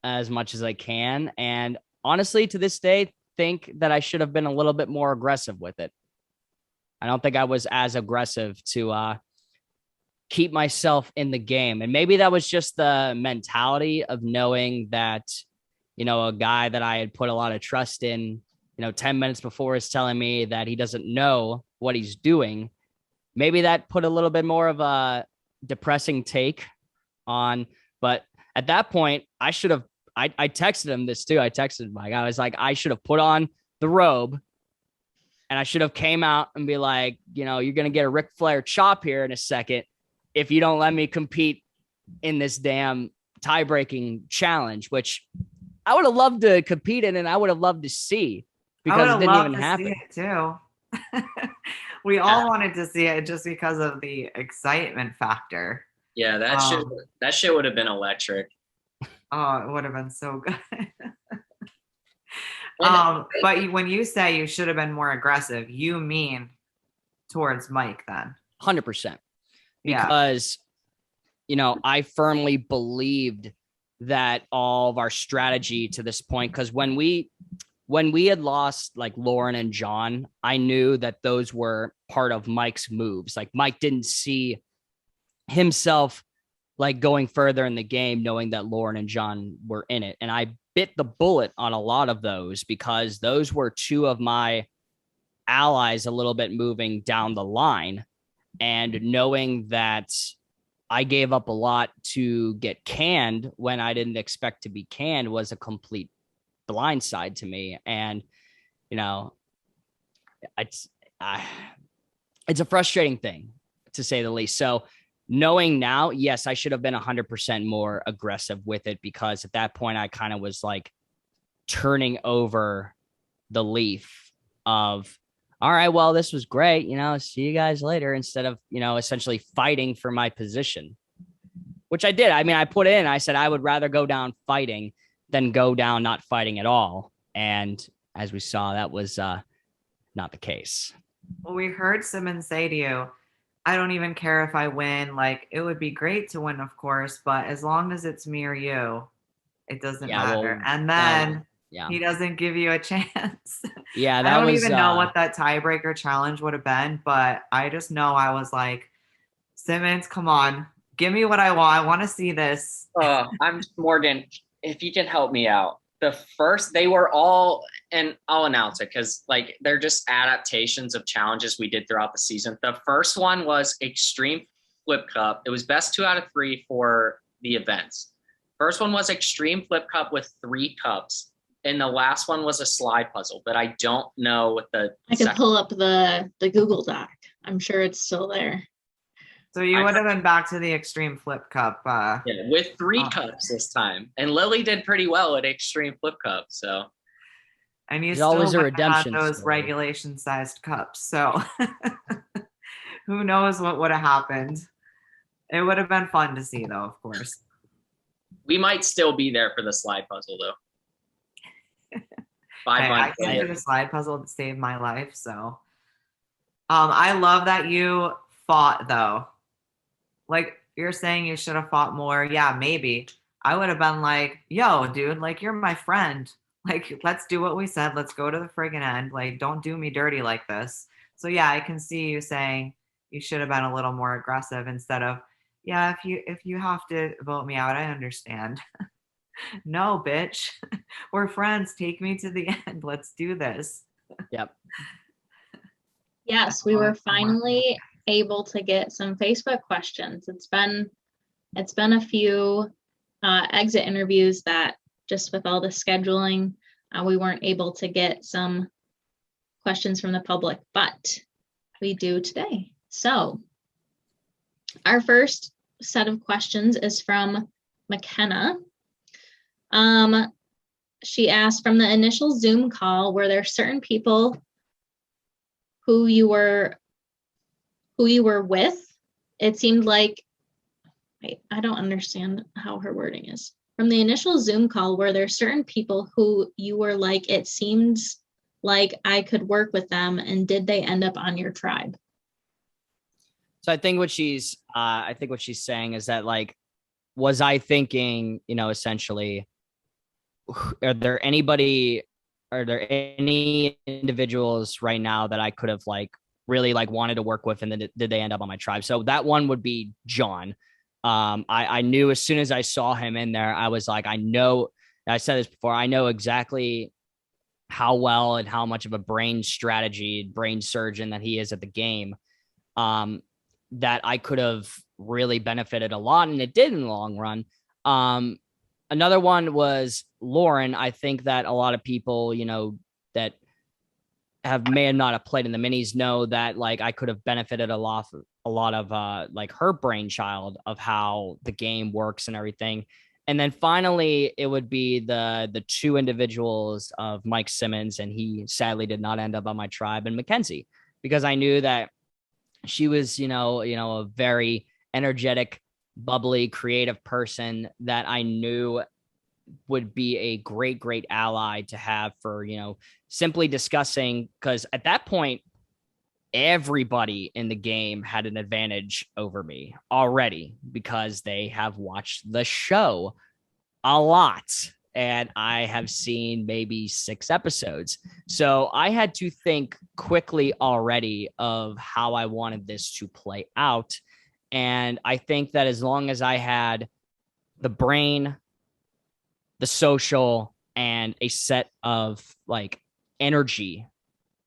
as much as I can. And honestly, to this day, think that I should have been a little bit more aggressive with it. I don't think I was as aggressive to keep myself in the game. And maybe that was just the mentality of knowing that, a guy that I had put a lot of trust in, 10 minutes before is telling me that he doesn't know what he's doing. Maybe that put a little bit more of a depressing take on, but at that point, I should have, I texted him this too. I texted Mike. I was like, I should have put on the robe, and I should have came out and be like, you're going to get a Ric Flair chop here in a second if you don't let me compete in this damn tie-breaking challenge, which I would have loved to compete in, and I would have loved to see, because it didn't even happen. See it too. We all wanted to see it just because of the excitement factor. Yeah, that shit would have been electric. Oh, it would have been so good. But when you say you should have been more aggressive, you mean towards Mike then? 100%. Because, I firmly believed that all of our strategy to this point, because when we had lost like Lauren and John, I knew that those were part of Mike's moves. Like Mike didn't see himself like going further in the game, knowing that Lauren and John were in it. And I bit the bullet on a lot of those, because those were two of my allies a little bit moving down the line. And knowing that I gave up a lot to get canned when I didn't expect to be canned was a complete blindside to me. And, it's a frustrating thing, to say the least. So knowing now, yes, I should have been 100% more aggressive with it, because at that point I kind of was like turning over the leaf of, all right, well, this was great, see you guys later, instead of, essentially fighting for my position, which I did. I mean, I said I would rather go down fighting than go down not fighting at all. And as we saw, that was not the case. Well, we heard Simmons say to you, I don't even care if I win. Like, it would be great to win, of course, but as long as it's me or you, it doesn't matter. Well, and then he doesn't give you a chance. Yeah, I don't even know what that tiebreaker challenge would have been, but I just know I was like, Simmons, come on, give me what I want. I want to see this. I'm Morgan. If you can help me out, they were all, and I'll announce it because like they're just adaptations of challenges we did throughout the season. The first one was Extreme Flip Cup. It was best 2 out of 3 for the events. First one was Extreme Flip Cup with 3 cups. And the last one was a slide puzzle, but I don't know what the. I can pull up the Google Doc. I'm sure it's still there. So you would have been back to the Extreme Flip Cup. Yeah, with 3 cups this time. And Lilly did pretty well at Extreme Flip Cup. So and you There's still always a would have had redemption those story. regulation-sized cups. So who knows what would have happened. It would have been fun to see, though, of course. we might still be there for the slide puzzle, though. I came to the slide puzzle to save my life. So I love that you fought, though. Like, you're saying you should have fought more. Yeah, maybe. I would have been like, yo, dude, like, you're my friend. Like, let's do what we said. Let's go to the friggin' end. Like, don't do me dirty like this. So, yeah, I can see you saying you should have been a little more aggressive instead of, yeah, if you have to vote me out, I understand. No, bitch. We're friends. Take me to the end. Let's do this. Yep. Yes, we were finally able to get some Facebook questions. It's been a few exit interviews that just with all the scheduling, we weren't able to get some questions from the public, but we do today. So our first set of questions is from McKenna. She asked, from the initial Zoom call, were there certain people who you were with? It seemed like, wait, I don't understand how her wording is. From the initial Zoom call, were there certain people who you were like, it seems like I could work with them, and did they end up on your tribe? So I think what she's saying is that, like, was I thinking, essentially, are there any individuals right now that I could have really wanted to work with, and then did they end up on my tribe? So that one would be John. I knew as soon as I saw him in there, I was like, I said this before, I know exactly how well and how much of a brain surgeon that he is at the game. That I could have really benefited a lot, and it did in the long run. Another one was Lauren. I think that a lot of people, that may have not have played in the minis know that I could have benefited a lot of her brainchild of how the game works and everything. And then finally, it would be the 2 individuals of Mike Simmons, and he sadly did not end up on my tribe, and Mackenzie, because I knew that she was, a very energetic, bubbly, creative person that I knew would be a great, great ally to have for, simply discussing, because at that point, everybody in the game had an advantage over me already because they have watched the show a lot. And I have seen maybe 6 episodes. So I had to think quickly already of how I wanted this to play out. And I think that as long as I had the brain, the social, and a set of energy,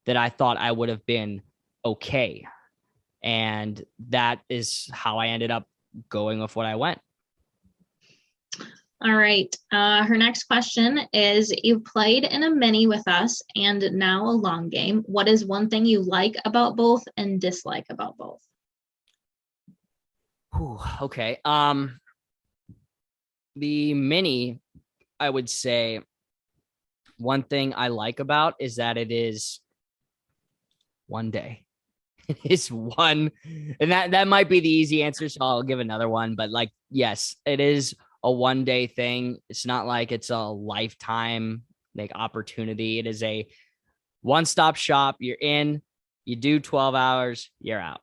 that I thought I would have been okay. And that is how I ended up going with what I went. All right. Her next question is, you've played in a mini with us and now a long game. What is one thing you like about both and dislike about both? Ooh, okay. The mini, I would say one thing I like about is that it is one day. It is one, and that might be the easy answer, so I'll give another one. But yes, it is a one-day thing. It's not like it's a lifetime opportunity. It is a one-stop shop. You're in, you do 12 hours, you're out.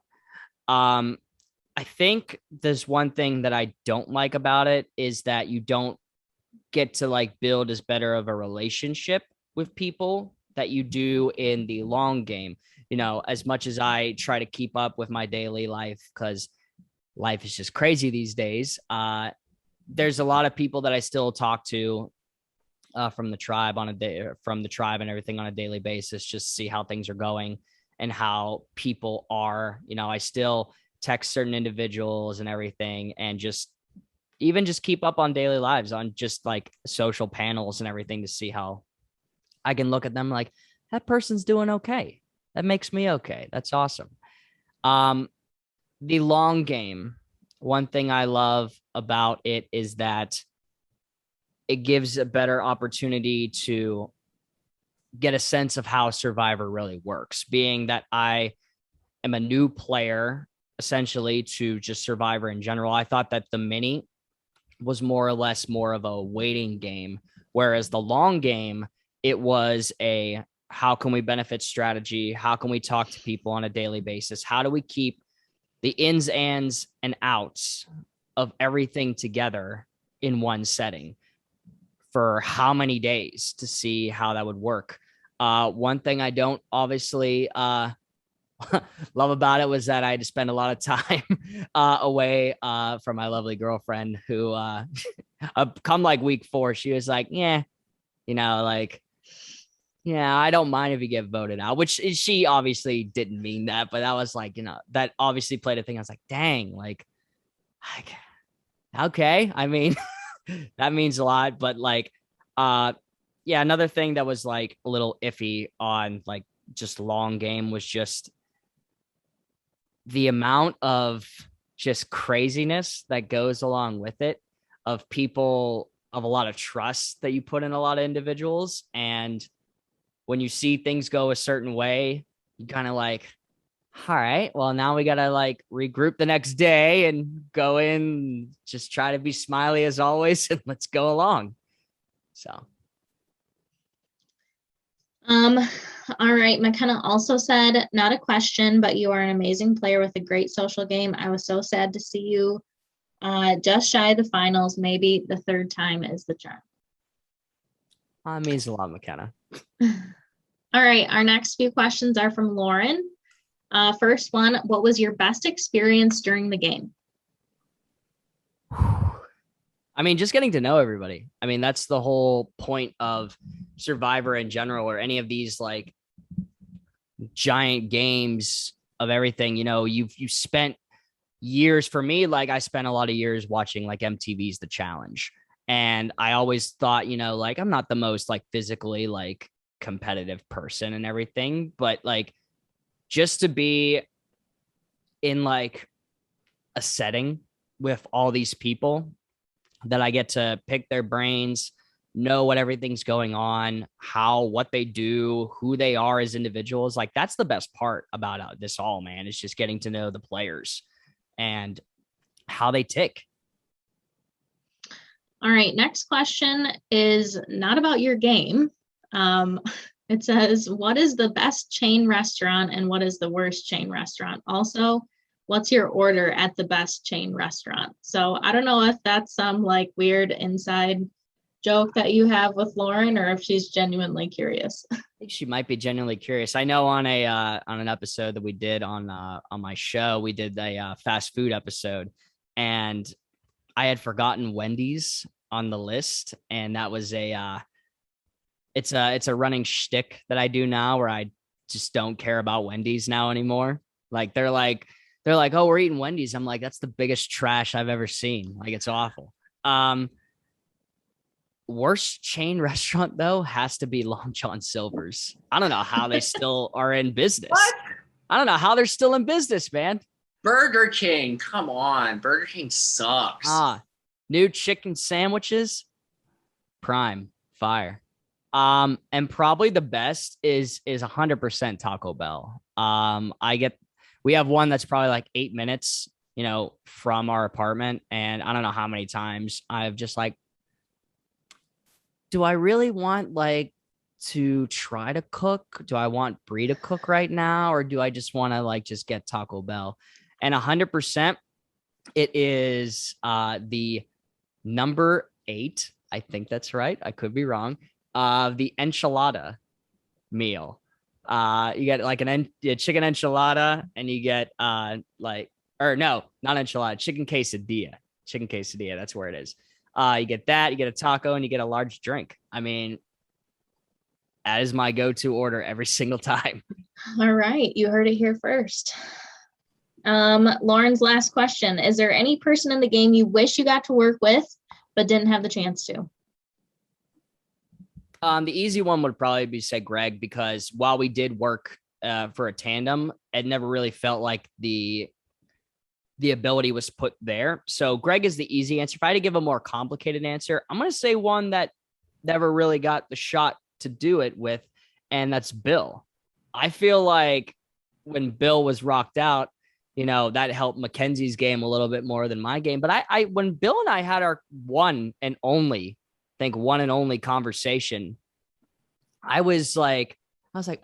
I think there's one thing that I don't like about it is that you don't get to build as better of a relationship with people that you do in the long game. As much as I try to keep up with my daily life, because life is just crazy these days, there's a lot of people that I still talk to from the tribe and everything on a daily basis, just see how things are going and how people are. I still text certain individuals and everything, and just keep up on daily lives on just social panels and everything to see how I can look at them that person's doing okay. That makes me okay. That's awesome. the long game, one thing I love about it is that it gives a better opportunity to get a sense of how Survivor really works, being that I am a new player essentially to just Survivor in general. I thought that the mini was more or less more of a waiting game, whereas the long game, it was a how can we benefit strategy? How can we talk to people on a daily basis? How do we keep the ins, ands, and outs of everything together in one setting for how many days to see how that would work? One thing I don't obviously love about it was that I had to spend a lot of time away from my lovely girlfriend who come like week 4, she was like, yeah, like, yeah, I don't mind if you get voted out, which she obviously didn't mean that, but that was like, that obviously played a thing. I was like, dang, like okay. I mean, that means a lot, but like, yeah, another thing that was like a little iffy on like just long game was just the amount of just craziness that goes along with it, of people, of a lot of trust that you put in a lot of individuals. And when you see things go a certain way, you kind of like, all right, well, now we got to like regroup the next day and go in, just try to be smiley as always, and let's go along. So. All right. McKenna also said, not a question, but you are an amazing player with a great social game. I was so sad to see you just shy of the finals. Maybe the third time is the charm. It means a lot, McKenna. All right. Our next few questions are from Lauren. First one, what was your best experience during the game? I mean, just getting to know everybody. I mean, that's the whole point of Survivor in general, or any of these like giant games of everything. You spent years, for me, like I spent a lot of years watching like MTV's The Challenge. And I always thought, like I'm not the most like physically like competitive person and everything, but like just to be in like a setting with all these people that I get to pick their brains, know what everything's going on, what they do, who they are as individuals. Like that's the best part about this all, man. It's just getting to know the players and how they tick. All right. Next question is not about your game. It says, what is the best chain restaurant and what is the worst chain restaurant? Also, what's your order at the best chain restaurant? So I don't know if that's some like weird inside joke that you have with Lauren, or if she's genuinely curious. I think she might be genuinely curious. I know on an episode that we did on my show, we did a fast food episode, and I had forgotten Wendy's on the list, and that was it's a running shtick that I do now, where I just don't care about Wendy's now anymore. Like they're like, oh, we're eating Wendy's. I'm like, that's the biggest trash I've ever seen. Like it's awful. Worst chain restaurant though has to be Long John Silver's. I don't know how they still are in business. What? I don't know how they're still in business, man. Burger King, come on. Burger King sucks. New chicken sandwiches, prime, fire. And probably the best is 100% Taco Bell. We have one that's probably like 8 minutes, from our apartment. And I don't know how many times I've just like, do I really want like to try to cook? Do I want Brie to cook right now? Or do I just want to like just get Taco Bell? And 100%, it is the number 8. I think that's right. I could be wrong. The enchilada meal. You get like a chicken enchilada, and you get not enchilada, chicken quesadilla. Chicken quesadilla, that's where it is. You get that, you get a taco, and you get a large drink. I mean, that is my go-to order every single time. All right, you heard it here first. Lauren's last question. Is there any person in the game you wish you got to work with but didn't have the chance to? The easy one would probably be, say, Greg, because while we did work for a tandem, it never really felt like the the ability was put there. So Greg is the easy answer. If I had to give a more complicated answer, I'm going to say one that never really got the shot to do it with, and that's Bill. I feel like when Bill was rocked out, that helped Mackenzie's game a little bit more than my game. But I when Bill and I had our one and only conversation, I was like,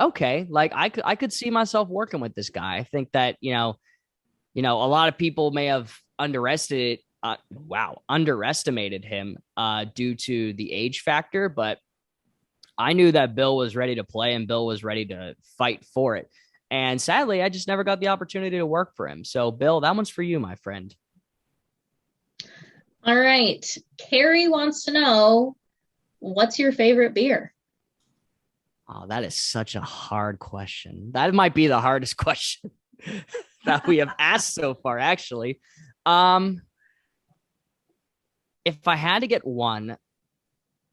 okay, like I could see myself working with this guy. I think that, a lot of people may have underestimated him due to the age factor, but I knew that Bill was ready to play and Bill was ready to fight for it. And sadly, I just never got the opportunity to work for him. So Bill, that one's for you, my friend. All right. Carrie wants to know, what's your favorite beer? Oh, that is such a hard question. That might be the hardest question that we have asked so far, actually. If I had to get one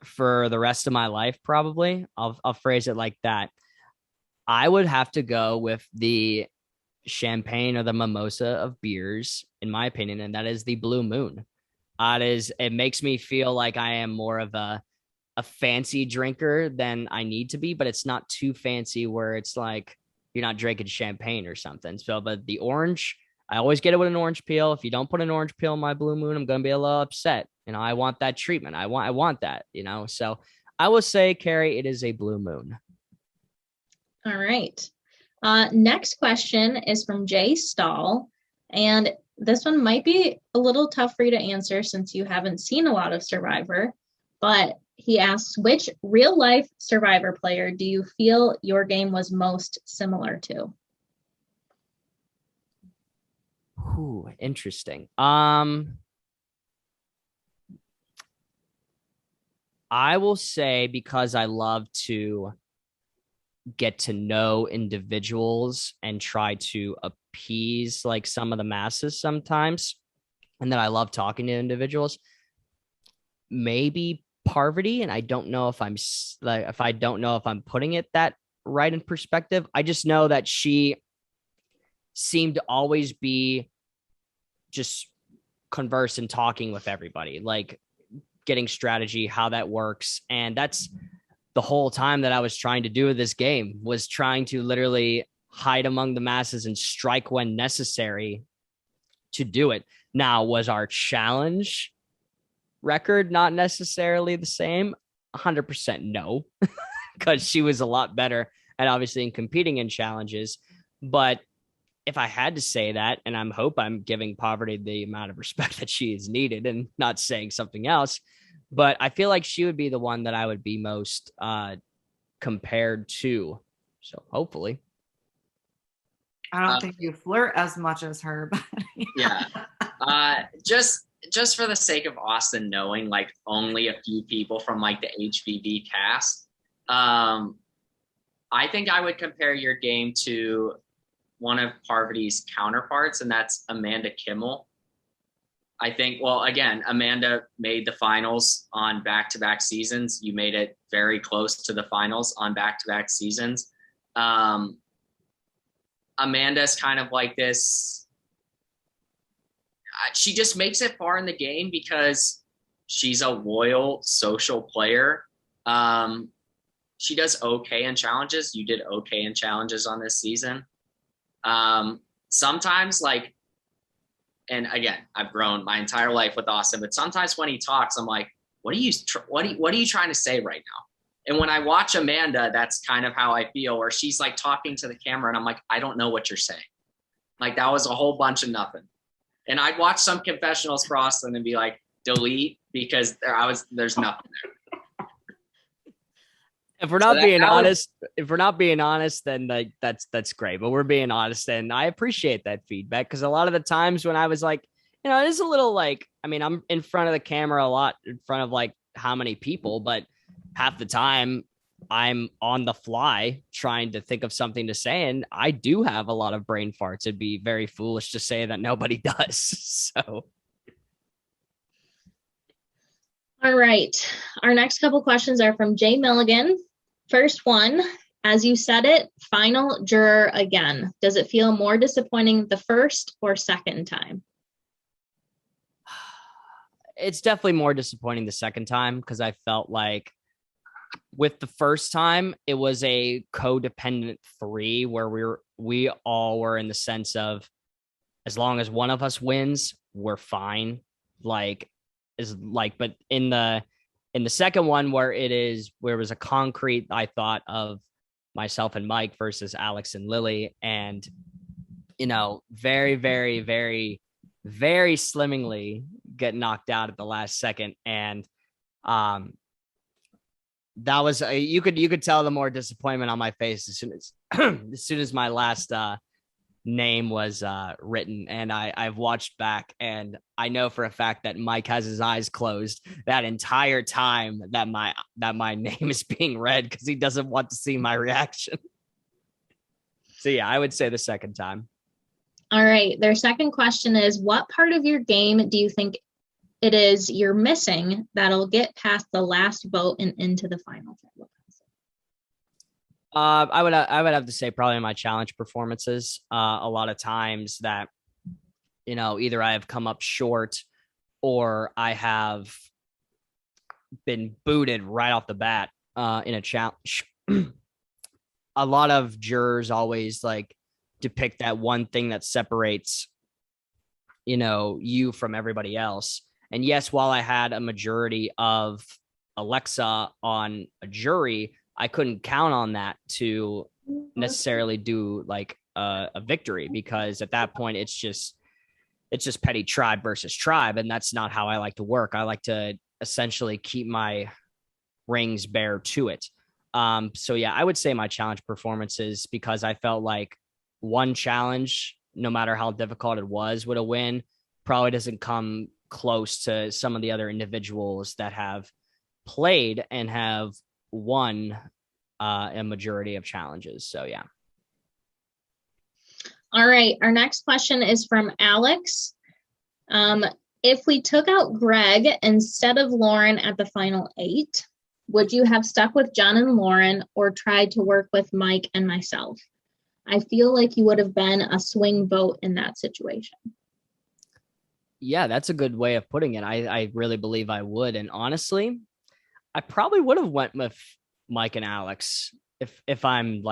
for the rest of my life, probably, I'll phrase it like that. I would have to go with the champagne or the mimosa of beers, in my opinion, and that is the Blue Moon. It makes me feel like I am more of a fancy drinker than I need to be, but it's not too fancy where it's like you're not drinking champagne or something. So, but the orange, I always get it with an orange peel. If you don't put an orange peel in my Blue Moon, I'm going to be a little upset. I want that treatment. I want that, so I will say, Carrie, it is a Blue Moon. All right. Next question is from Jay Stahl. And this one might be a little tough for you to answer since you haven't seen a lot of Survivor, but he asks, which real life Survivor player do you feel your game was most similar to? Ooh, interesting. I will say, because I love to get to know individuals and try to appease like some of the masses sometimes, and that I love talking to individuals, maybe Parvati. And I don't know if I'm putting it that right in perspective. I just know that she seemed to always be just converse and talking with everybody, like getting strategy, how that works. And that's the whole time that I was trying to do with this game, was trying to literally hide among the masses and strike when necessary to do it. Now, was our challenge record not necessarily the same? 100% no, because she was a lot better at obviously in competing in challenges. But if I had to say that, and I hope I'm giving Poverty the amount of respect that she is needed and not saying something else, but I feel like she would be the one that I would be most compared to. So hopefully. I don't think you flirt as much as her, but yeah. Just for the sake of Austin knowing like only a few people from like the HBV cast, I think I would compare your game to one of Parvati's counterparts, and that's Amanda Kimmel. I think, well, again, Amanda made the finals on back-to-back seasons. You made it very close to the finals on back-to-back seasons. Amanda's kind of like this. She just makes it far in the game because she's a loyal social player. She does okay in challenges. You did okay in challenges on this season. Sometimes like, and again, I've grown my entire life with Austin, but sometimes when he talks, I'm like, what are you trying to say right now? And when I watch Amanda, that's kind of how I feel, where she's like talking to the camera and I'm like, I don't know what you're saying. Like that was a whole bunch of nothing. And I'd watch some confessionals for Austin and be like, delete, because there's nothing there. If we're not being honest, then like that's great. But we're being honest, and I appreciate that feedback, because a lot of the times when I was like, it is a little like, I mean, I'm in front of the camera a lot, in front of like how many people, but half the time I'm on the fly trying to think of something to say, and I do have a lot of brain farts. It'd be very foolish to say that nobody does. So. All right. Our next couple questions are from Jay Milligan. First one, as you said it, final juror again. Does it feel more disappointing the first or second time? it's definitely more disappointing the second time because I felt like with the first time, it was a codependent 3 where we all were in the sense of as long as one of us wins, we're fine. But in the second one where it was a concrete, I thought of myself and Mike versus Alex and Lilly, and very, very, very, very slimmingly get knocked out at the last second. And that was you could tell the more disappointment on my face as soon as my last name was written. And I've watched back, and I know for a fact that Mike has his eyes closed that entire time that my name is being read because he doesn't want to see my reaction. So yeah, I would say the second time. All right. Their second question is, what part of your game do you think it is you're missing that'll get past the last vote and into the final? I would have to say probably my challenge performances. A lot of times that, either I have come up short or I have been booted right off the bat in a challenge. A lot of jurors always depict that one thing that separates, you from everybody else. And yes, while I had a majority of Alexa on a jury, I couldn't count on that to necessarily do a victory, because at that point it's just petty tribe versus tribe. And that's not how I like to work. I like to essentially keep my rings bare to it. So yeah, I would say my challenge performances, because I felt like one challenge, no matter how difficult it was, with a win probably doesn't come close to some of the other individuals that have played and have won a majority of challenges. So yeah. All right. Our next question is from Alex. If we took out Greg instead of Lauren at the final 8, would you have stuck with John and Lauren or tried to work with Mike and myself? I feel like you would have been a swing vote in that situation. Yeah, that's a good way of putting it. I really believe I would. And honestly, I probably would have went with Mike and Alex if I'm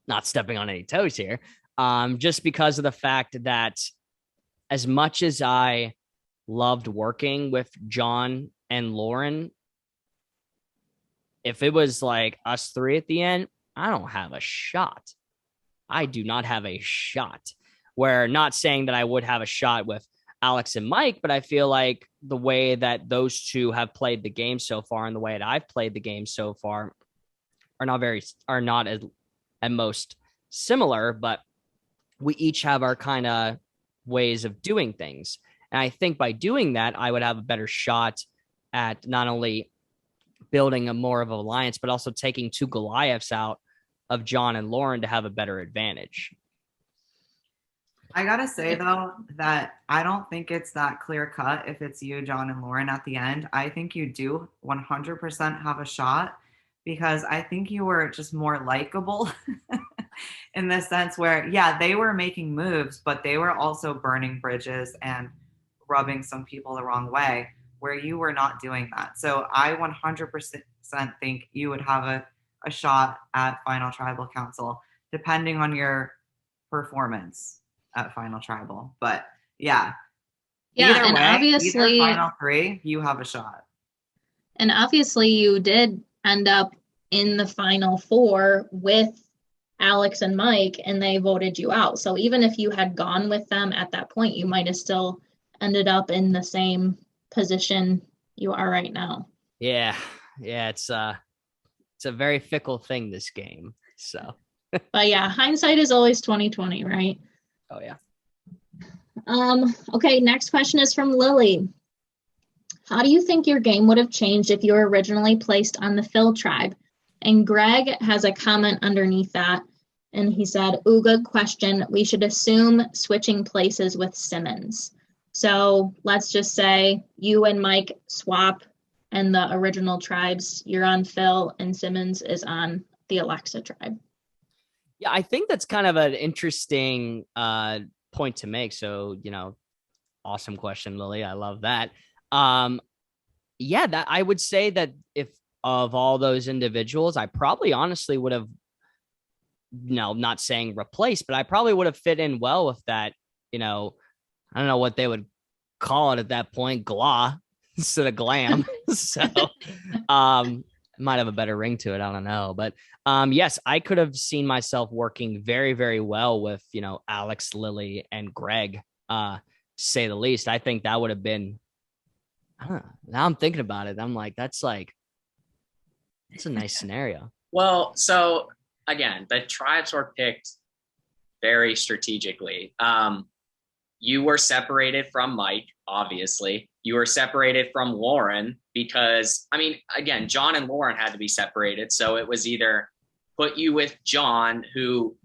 not stepping on any toes here. Just because of the fact that as much as I loved working with John and Lauren, if it was us 3 at the end, I don't have a shot. I do not have a shot. Where, not saying that I would have a shot with Alex and Mike, but I feel like the way that those two have played the game so far and the way that I've played the game so far are not at most similar, but we each have our kind of ways of doing things. And I think by doing that, I would have a better shot at not only building a more of an alliance, but also taking 2 Goliaths out of John and Lauren to have a better advantage. I gotta say though, that I don't think it's that clear cut if it's you, John, and Lauren at the end. I think you do 100% have a shot, because I think you were just more likable in the sense where, yeah, they were making moves, but they were also burning bridges and rubbing some people the wrong way, where you were not doing that. So I 100% think you would have a shot at Final Tribal Council, depending on your performance at Final Tribal. But yeah, either and way, obviously, either Final 3, you have a shot. And obviously you did end up in the final 4 with Alex and Mike, and they voted you out. So even if you had gone with them at that point, you might have still ended up in the same position you are right now. Yeah. It's a very fickle thing, this game. So, but yeah, hindsight is always 20/20, right? Oh yeah. Okay. Next question is from Lilly. How do you think your game would have changed if you were originally placed on the Phil tribe? And Greg has a comment underneath that. And he said, ooh, good question. We should assume switching places with Simmons. So let's just say you and Mike swap, and the original tribes, you're on Phil and Simmons is on the Alexa tribe. Yeah, I think that's kind of an interesting point to make. So, awesome question, Lily. I love that. Yeah, that I would say that if of all those individuals, I probably honestly would have, no, not saying replaced, but I probably would have fit in well with that, I don't know what they would call it at that point, glah instead of glam. So might have a better ring to it. I don't know. But yes, I could have seen myself working very, very well with, Alex, Lilly, and Greg, to say the least. I think that would have been, I don't know. Now I'm thinking about it. I'm like, that's a nice scenario. Well, so again, the tribes were picked very strategically. You were separated from Mike, obviously. You were separated from Lauren because, again, John and Lauren had to be separated. So it was either put you with John, who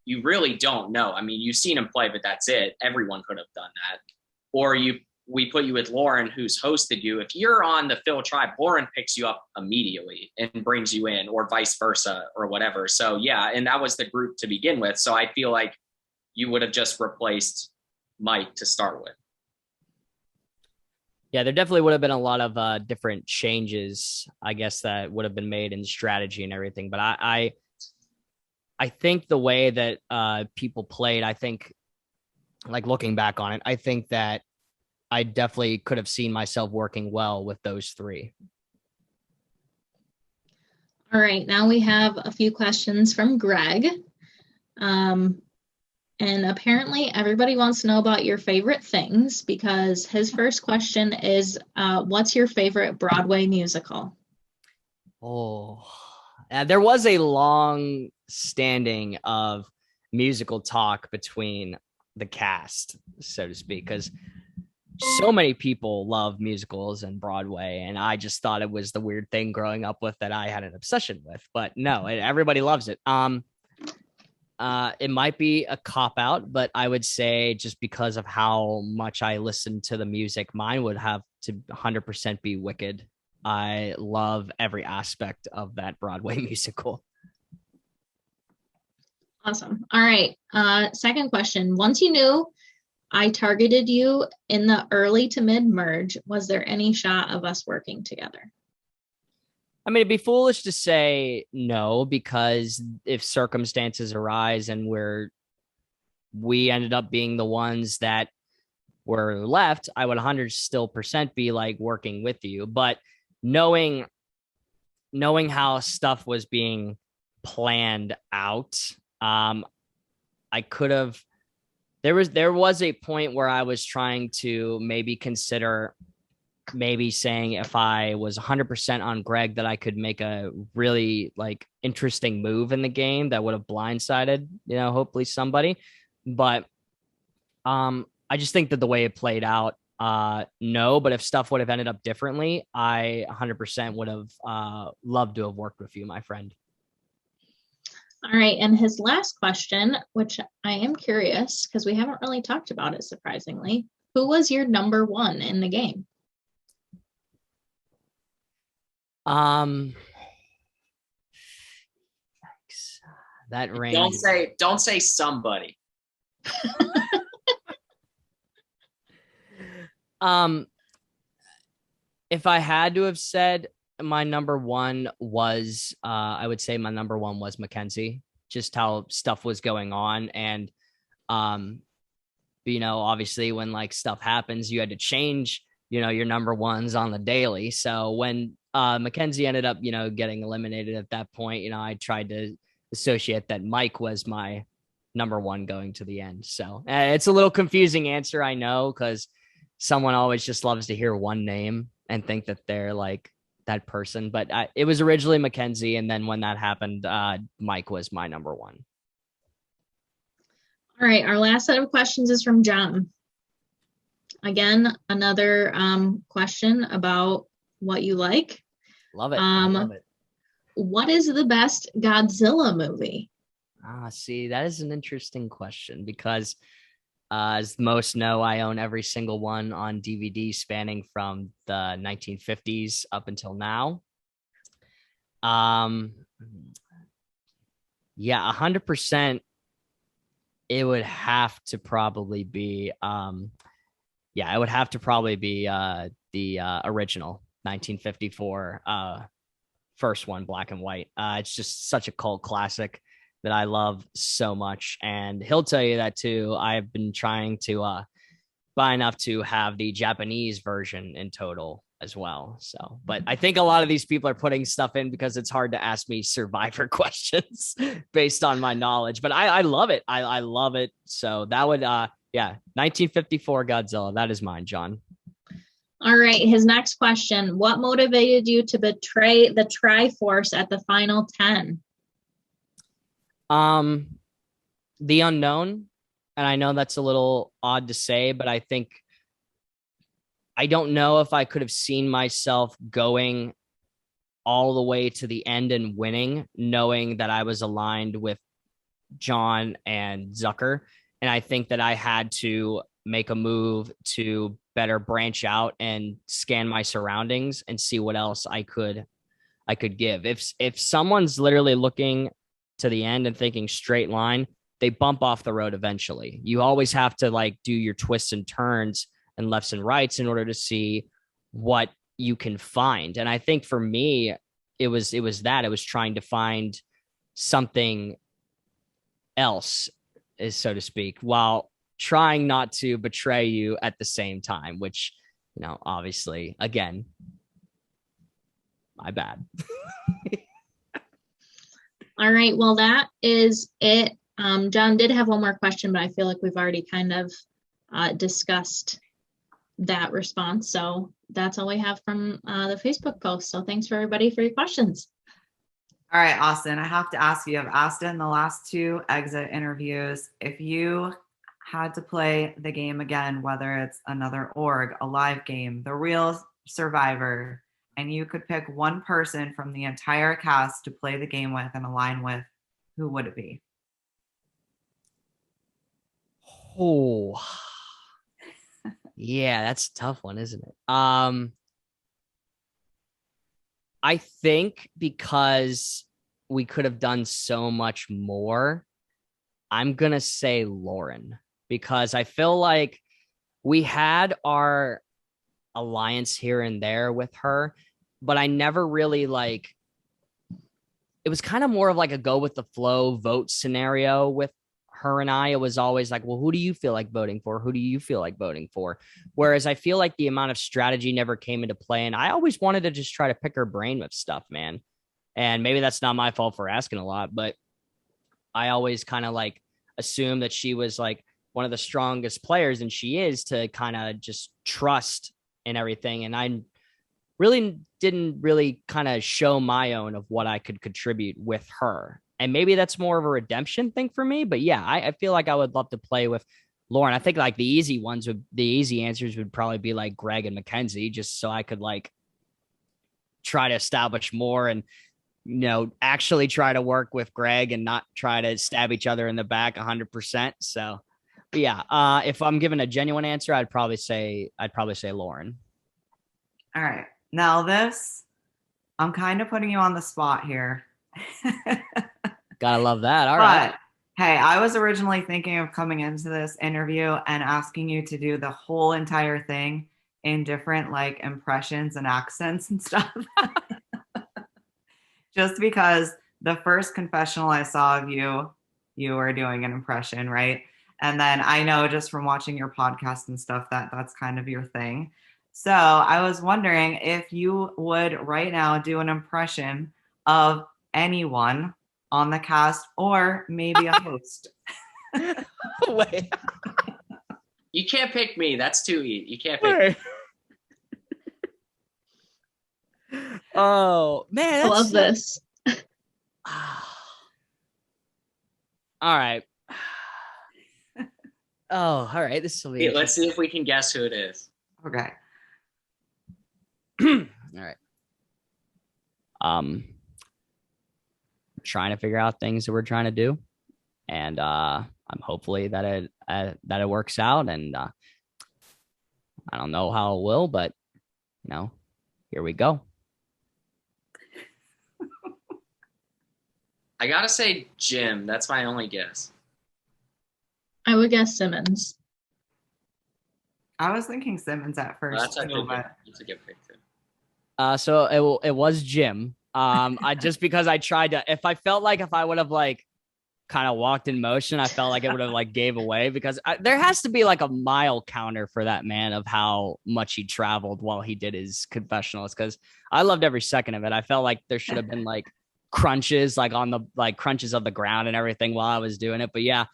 you really don't know. You've seen him play, but that's it. Everyone could have done that. Or we put you with Lauren, who's hosted you. If you're on the Phil tribe, Lauren picks you up immediately and brings you in, or vice versa, or whatever. So yeah, and that was the group to begin with. So I feel like you would have just replaced Mike to start with. Yeah, there definitely would have been a lot of different changes, I guess, that would have been made in strategy and everything. But I think the way that people played, I think, like looking back on it, I think that I definitely could have seen myself working well with those three. All right, now we have a few questions from Greg. And apparently everybody wants to know about your favorite things, because his first question is, what's your favorite Broadway musical? Oh, there was a long standing of musical talk between the cast, so to speak, because so many people love musicals and Broadway, and I just thought it was the weird thing growing up with that I had an obsession with. But no, everybody loves it. It might be a cop out, but I would say just because of how much I listen to the music, mine would have to 100% be Wicked. I love every aspect of that Broadway musical. Awesome. All right. Second question. Once you knew I targeted you in the early to mid merge, was there any shot of us working together? It'd be foolish to say no, because if circumstances arise and we ended up being the ones that were left, I would 100% be like working with you. But knowing how stuff was being planned out, I could have. There was a point where I was trying to maybe consider saying if I was 100% on Greg that I could make a really interesting move in the game that would have blindsided, hopefully somebody. But I just think that the way it played out, no, but if stuff would have ended up differently, I 100% would have loved to have worked with you, my friend. All right. And his last question, which I am curious because we haven't really talked about it, surprisingly. Who was your number one in the game? That range. Don't say somebody. If I had to have said my number one was, I would say my number one was Mackenzie, just how stuff was going on. And, obviously when stuff happens, you had to change, your number ones on the daily. So when, Mackenzie ended up, getting eliminated at that point, I tried to associate that Mike was my number one going to the end. So it's a little confusing answer, I know, because someone always just loves to hear one name and think that they're that person. But it was originally Mackenzie, and then when that happened, Mike was my number one. All right, our last set of questions is from John. Again, another question about what you like. Love it. I love it. What is the best Godzilla movie? See, that is an interesting question because, as most know, I own every single one on DVD spanning from the 1950s up until now. Yeah, 100%. It would have to probably be Yeah, it would have to probably be the original 1954 first one, black and white. It's just such a cult classic that I love so much. And he'll tell you that too. I've been trying to buy enough to have the Japanese version in total as well. So, but I think a lot of these people are putting stuff in because it's hard to ask me Survivor questions based on my knowledge. But I love it. I love it. So that would, yeah, 1954 Godzilla. That is mine, John. All right. His next question: what motivated you to betray the Triforce at the final 10? The unknown. And I know that's a little odd to say, but I think I don't know if I could have seen myself going all the way to the end and winning, knowing that I was aligned with John and Zucker. And I think that I had to make a move to better branch out and scan my surroundings and see what else I could give. If someone's literally looking to the end and thinking straight line, they bump off the road eventually. You always have to like do your twists and turns and lefts and rights in order to see what you can find. And I think for me, it was trying to find something else, is so to speak, while trying not to betray you at the same time, which, obviously, again, my bad. All right. Well, that is it. John did have one more question, but I feel like we've already kind of discussed that response. So that's all we have from the Facebook post. So thanks for everybody for your questions. All right, Austin, I have to ask you, I've asked in the last 2 exit interviews, if you had to play the game again, whether it's another org, a live game, the real Survivor, and you could pick one person from the entire cast to play the game with and align with, who would it be? Oh, yeah, that's a tough one, isn't it? I think because we could have done so much more, I'm going to say Lauren, because I feel like we had our alliance here and there with her, but I never really it was kind of more of like a go with the flow vote scenario with her and I. It was always like, well, who do you feel like voting for? Who do you feel like voting for? Whereas I feel like the amount of strategy never came into play. And I always wanted to just try to pick her brain with stuff, man. And maybe that's not my fault for asking a lot, but I always kind of assumed that she was one of the strongest players, and she is, to kind of just trust in everything. And I really didn't kind of show my own of what I could contribute with her. And maybe that's more of a redemption thing for me. But yeah, I feel like I would love to play with Lauren. I think the easy answers would probably be Greg and Mackenzie, just so I could try to establish more and, actually try to work with Greg and not try to stab each other in the back 100%. So, but yeah, if I'm giving a genuine answer, I'd probably say Lauren. All right. Now I'm kind of putting you on the spot here. Gotta love that. All right. Hey, I was originally thinking of coming into this interview and asking you to do the whole entire thing in different impressions and accents and stuff. Just because the first confessional I saw of you were doing an impression, right? And then I know just from watching your podcast and stuff that's kind of your thing. So I was wondering if you would right now do an impression of anyone on the cast, or maybe a host. Wait. You can't pick me. That's too easy. You can't pick me. Oh, man. I love this. All right. Oh, all right. This will be Let's see if we can guess who it is. Okay. All right. Trying to figure out things that we're trying to do, and I'm hopefully that it works out, and I don't know how it will, but here we go. I gotta say Jim. That's my only guess. I would guess Simmons. I was thinking Simmons at first. That's a too, good but That's a good pick too. So it was Jim. I just because I tried to, if I felt like if I would have like kind of walked in motion, I felt like it would have like gave away because there has to be like a mile counter for that man of how much he traveled while he did his confessionals. Cause I loved every second of it. I felt like there should have been like crunches, like on the like crunches of the ground and everything while I was doing it. But yeah,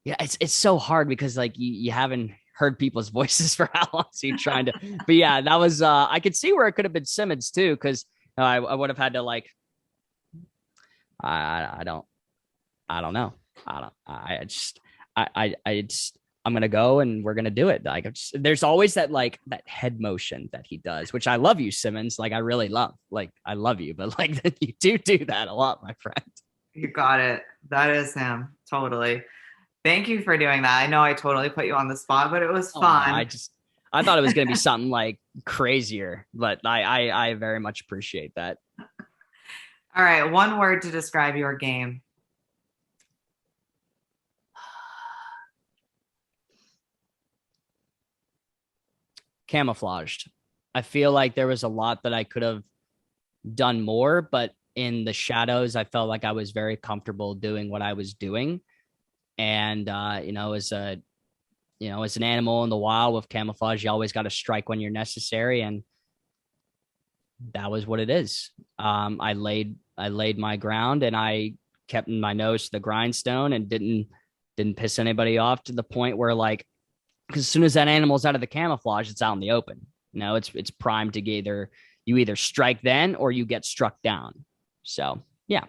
it's so hard because like you haven't heard people's voices for how long, so you're trying to. But yeah, that was I could see where it could have been Simmons too, because I would have had to like I don't know. I'm gonna go and we're gonna do it. Like there's always that like that head motion that he does, which I love you, Simmons. Like I really love. Like I love you, but like you do that a lot, my friend. you got it. That is him. Totally. Thank you for doing that. I know I totally put you on the spot, but it was fun. No, I thought it was gonna be something like crazier, but I very much appreciate that. All right, one word to describe your game. Camouflaged. I feel like there was a lot that I could have done more, but in the shadows, I felt like I was very comfortable doing what I was doing. And as an animal in the wild with camouflage, you always got to strike when you're necessary, and that was what it is. I laid my ground, and I kept my nose to the grindstone, and didn't piss anybody off to the point where like, because as soon as that animal's out of the camouflage, it's out in the open. It's primed to you either strike then or you get struck down. So yeah.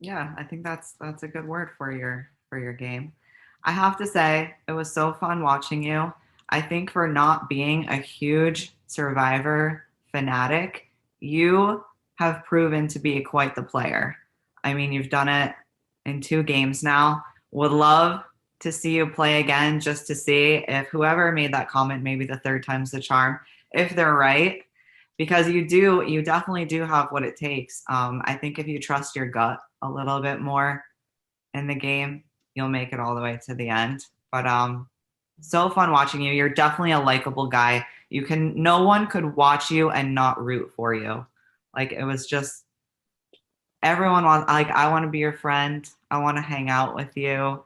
Yeah, I think that's a good word for your game. I have to say, it was so fun watching you. I think for not being a huge Survivor fanatic, you have proven to be quite the player. I mean, you've done it in 2 games now. Would love to see you play again just to see if whoever made that comment, maybe the 3rd time's the charm, if they're right. Because you definitely do have what it takes. I think if you trust your gut a little bit more in the game, you'll make it all the way to the end. But so fun watching you. You're definitely a likable guy. No one could watch you and not root for you. Like it was just everyone wants, like, I want to be your friend. I want to hang out with you.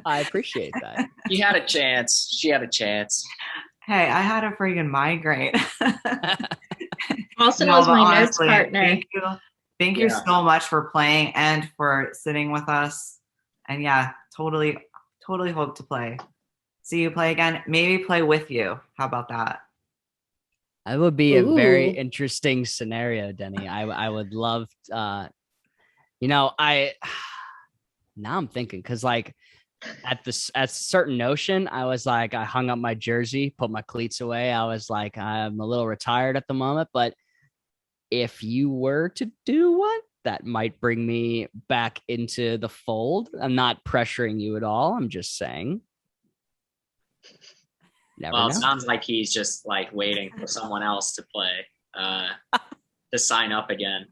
I appreciate that. He had a chance. She had a chance. Hey, I had a freaking migraine. Austin was my notes partner. Thank you. Thank you so much for playing and for sitting with us. And yeah, totally hope to play. See you play again. Maybe play with you. How about that? That would be a very interesting scenario, Denny. I would love, now I'm thinking, because like at certain notion, I was like, I hung up my jersey, put my cleats away. I was like, I'm a little retired at the moment, but if you were to do one, that might bring me back into the fold. I'm not pressuring you at all. I'm just saying. Never know. It sounds like he's just like waiting for someone else to play, to sign up again.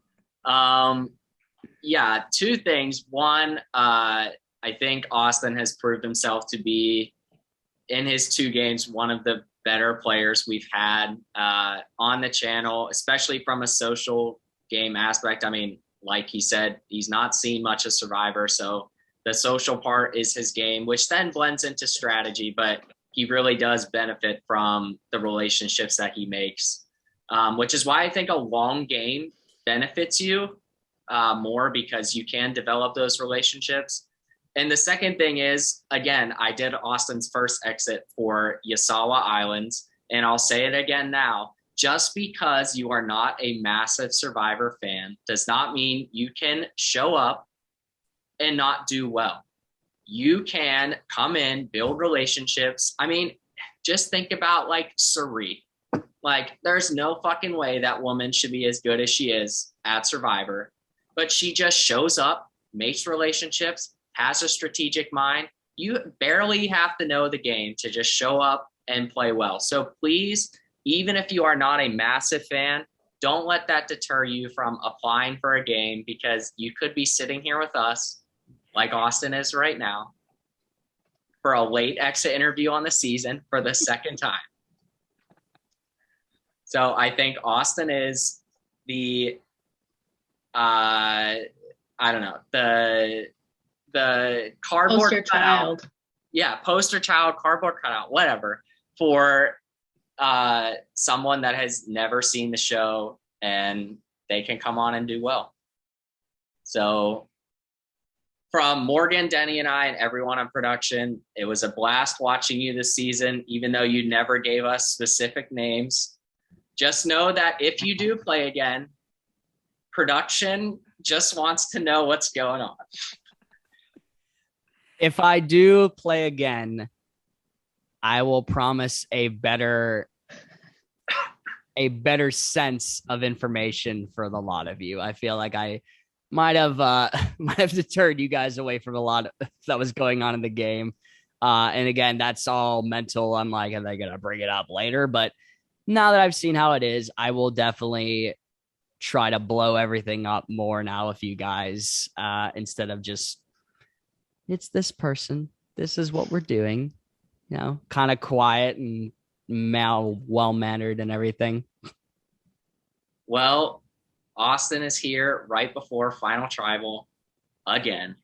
Yeah, 2 things. One, I think Austin has proved himself to be, in his 2 games, one of the better players we've had on the channel, especially from a social game aspect. I mean, like he said, he's not seen much of Survivor, so the social part is his game, which then blends into strategy, but he really does benefit from the relationships that he makes, which is why I think a long game benefits you more, because you can develop those relationships. And the second thing is, again, I did Austin's first exit for Yasawa Islands, and I'll say it again now. Just because you are not a massive Survivor fan does not mean you can show up and not do well. You can come in, build relationships. I mean, just think about like Sari. Like, there's no fucking way that woman should be as good as she is at Survivor, but she just shows up, makes relationships, has a strategic mind. You barely have to know the game to just show up and play well. So please, even if you are not a massive fan, don't let that deter you from applying for a game, because you could be sitting here with us like Austin is right now, for a late exit interview on the season for the second time. So I think Austin is the, I don't know, the cardboard Poster cutout. child. Yeah, poster child, cardboard cutout, whatever, for someone that has never seen the show and they can come on and do well. So from Morgan, Denny, and I, and everyone on production, it was a blast watching you this season, even though you never gave us specific names. Just know that if you do play again, production just wants to know what's going on. If I do play again, I will promise a better sense of information for the lot of you. I feel like I might have deterred you guys away from a lot that was going on in the game. And again, that's all mental. I'm like, are they going to bring it up later? But now that I've seen how it is, I will definitely try to blow everything up more now with you guys, instead of just, it's this person, this is what we're doing, you know, kind of quiet and well-mannered and everything. Well, Austin is here right before Final Tribal again,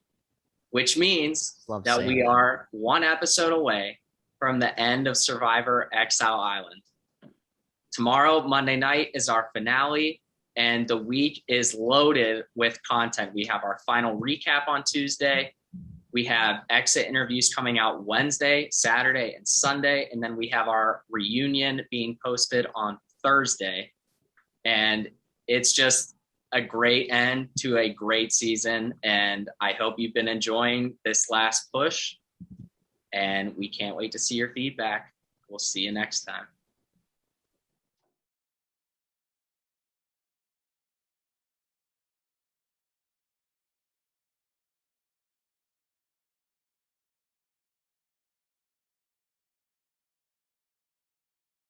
which means that we are one episode away from the end of Survivor Exile Island. Tomorrow, Monday night, is our finale, and the week is loaded with content. We have our final recap on Tuesday. We have exit interviews coming out Wednesday, Saturday, and Sunday, and then we have our reunion being posted on Thursday. And it's just a great end to a great season, and I hope you've been enjoying this last push, and we can't wait to see your feedback. We'll see you next time.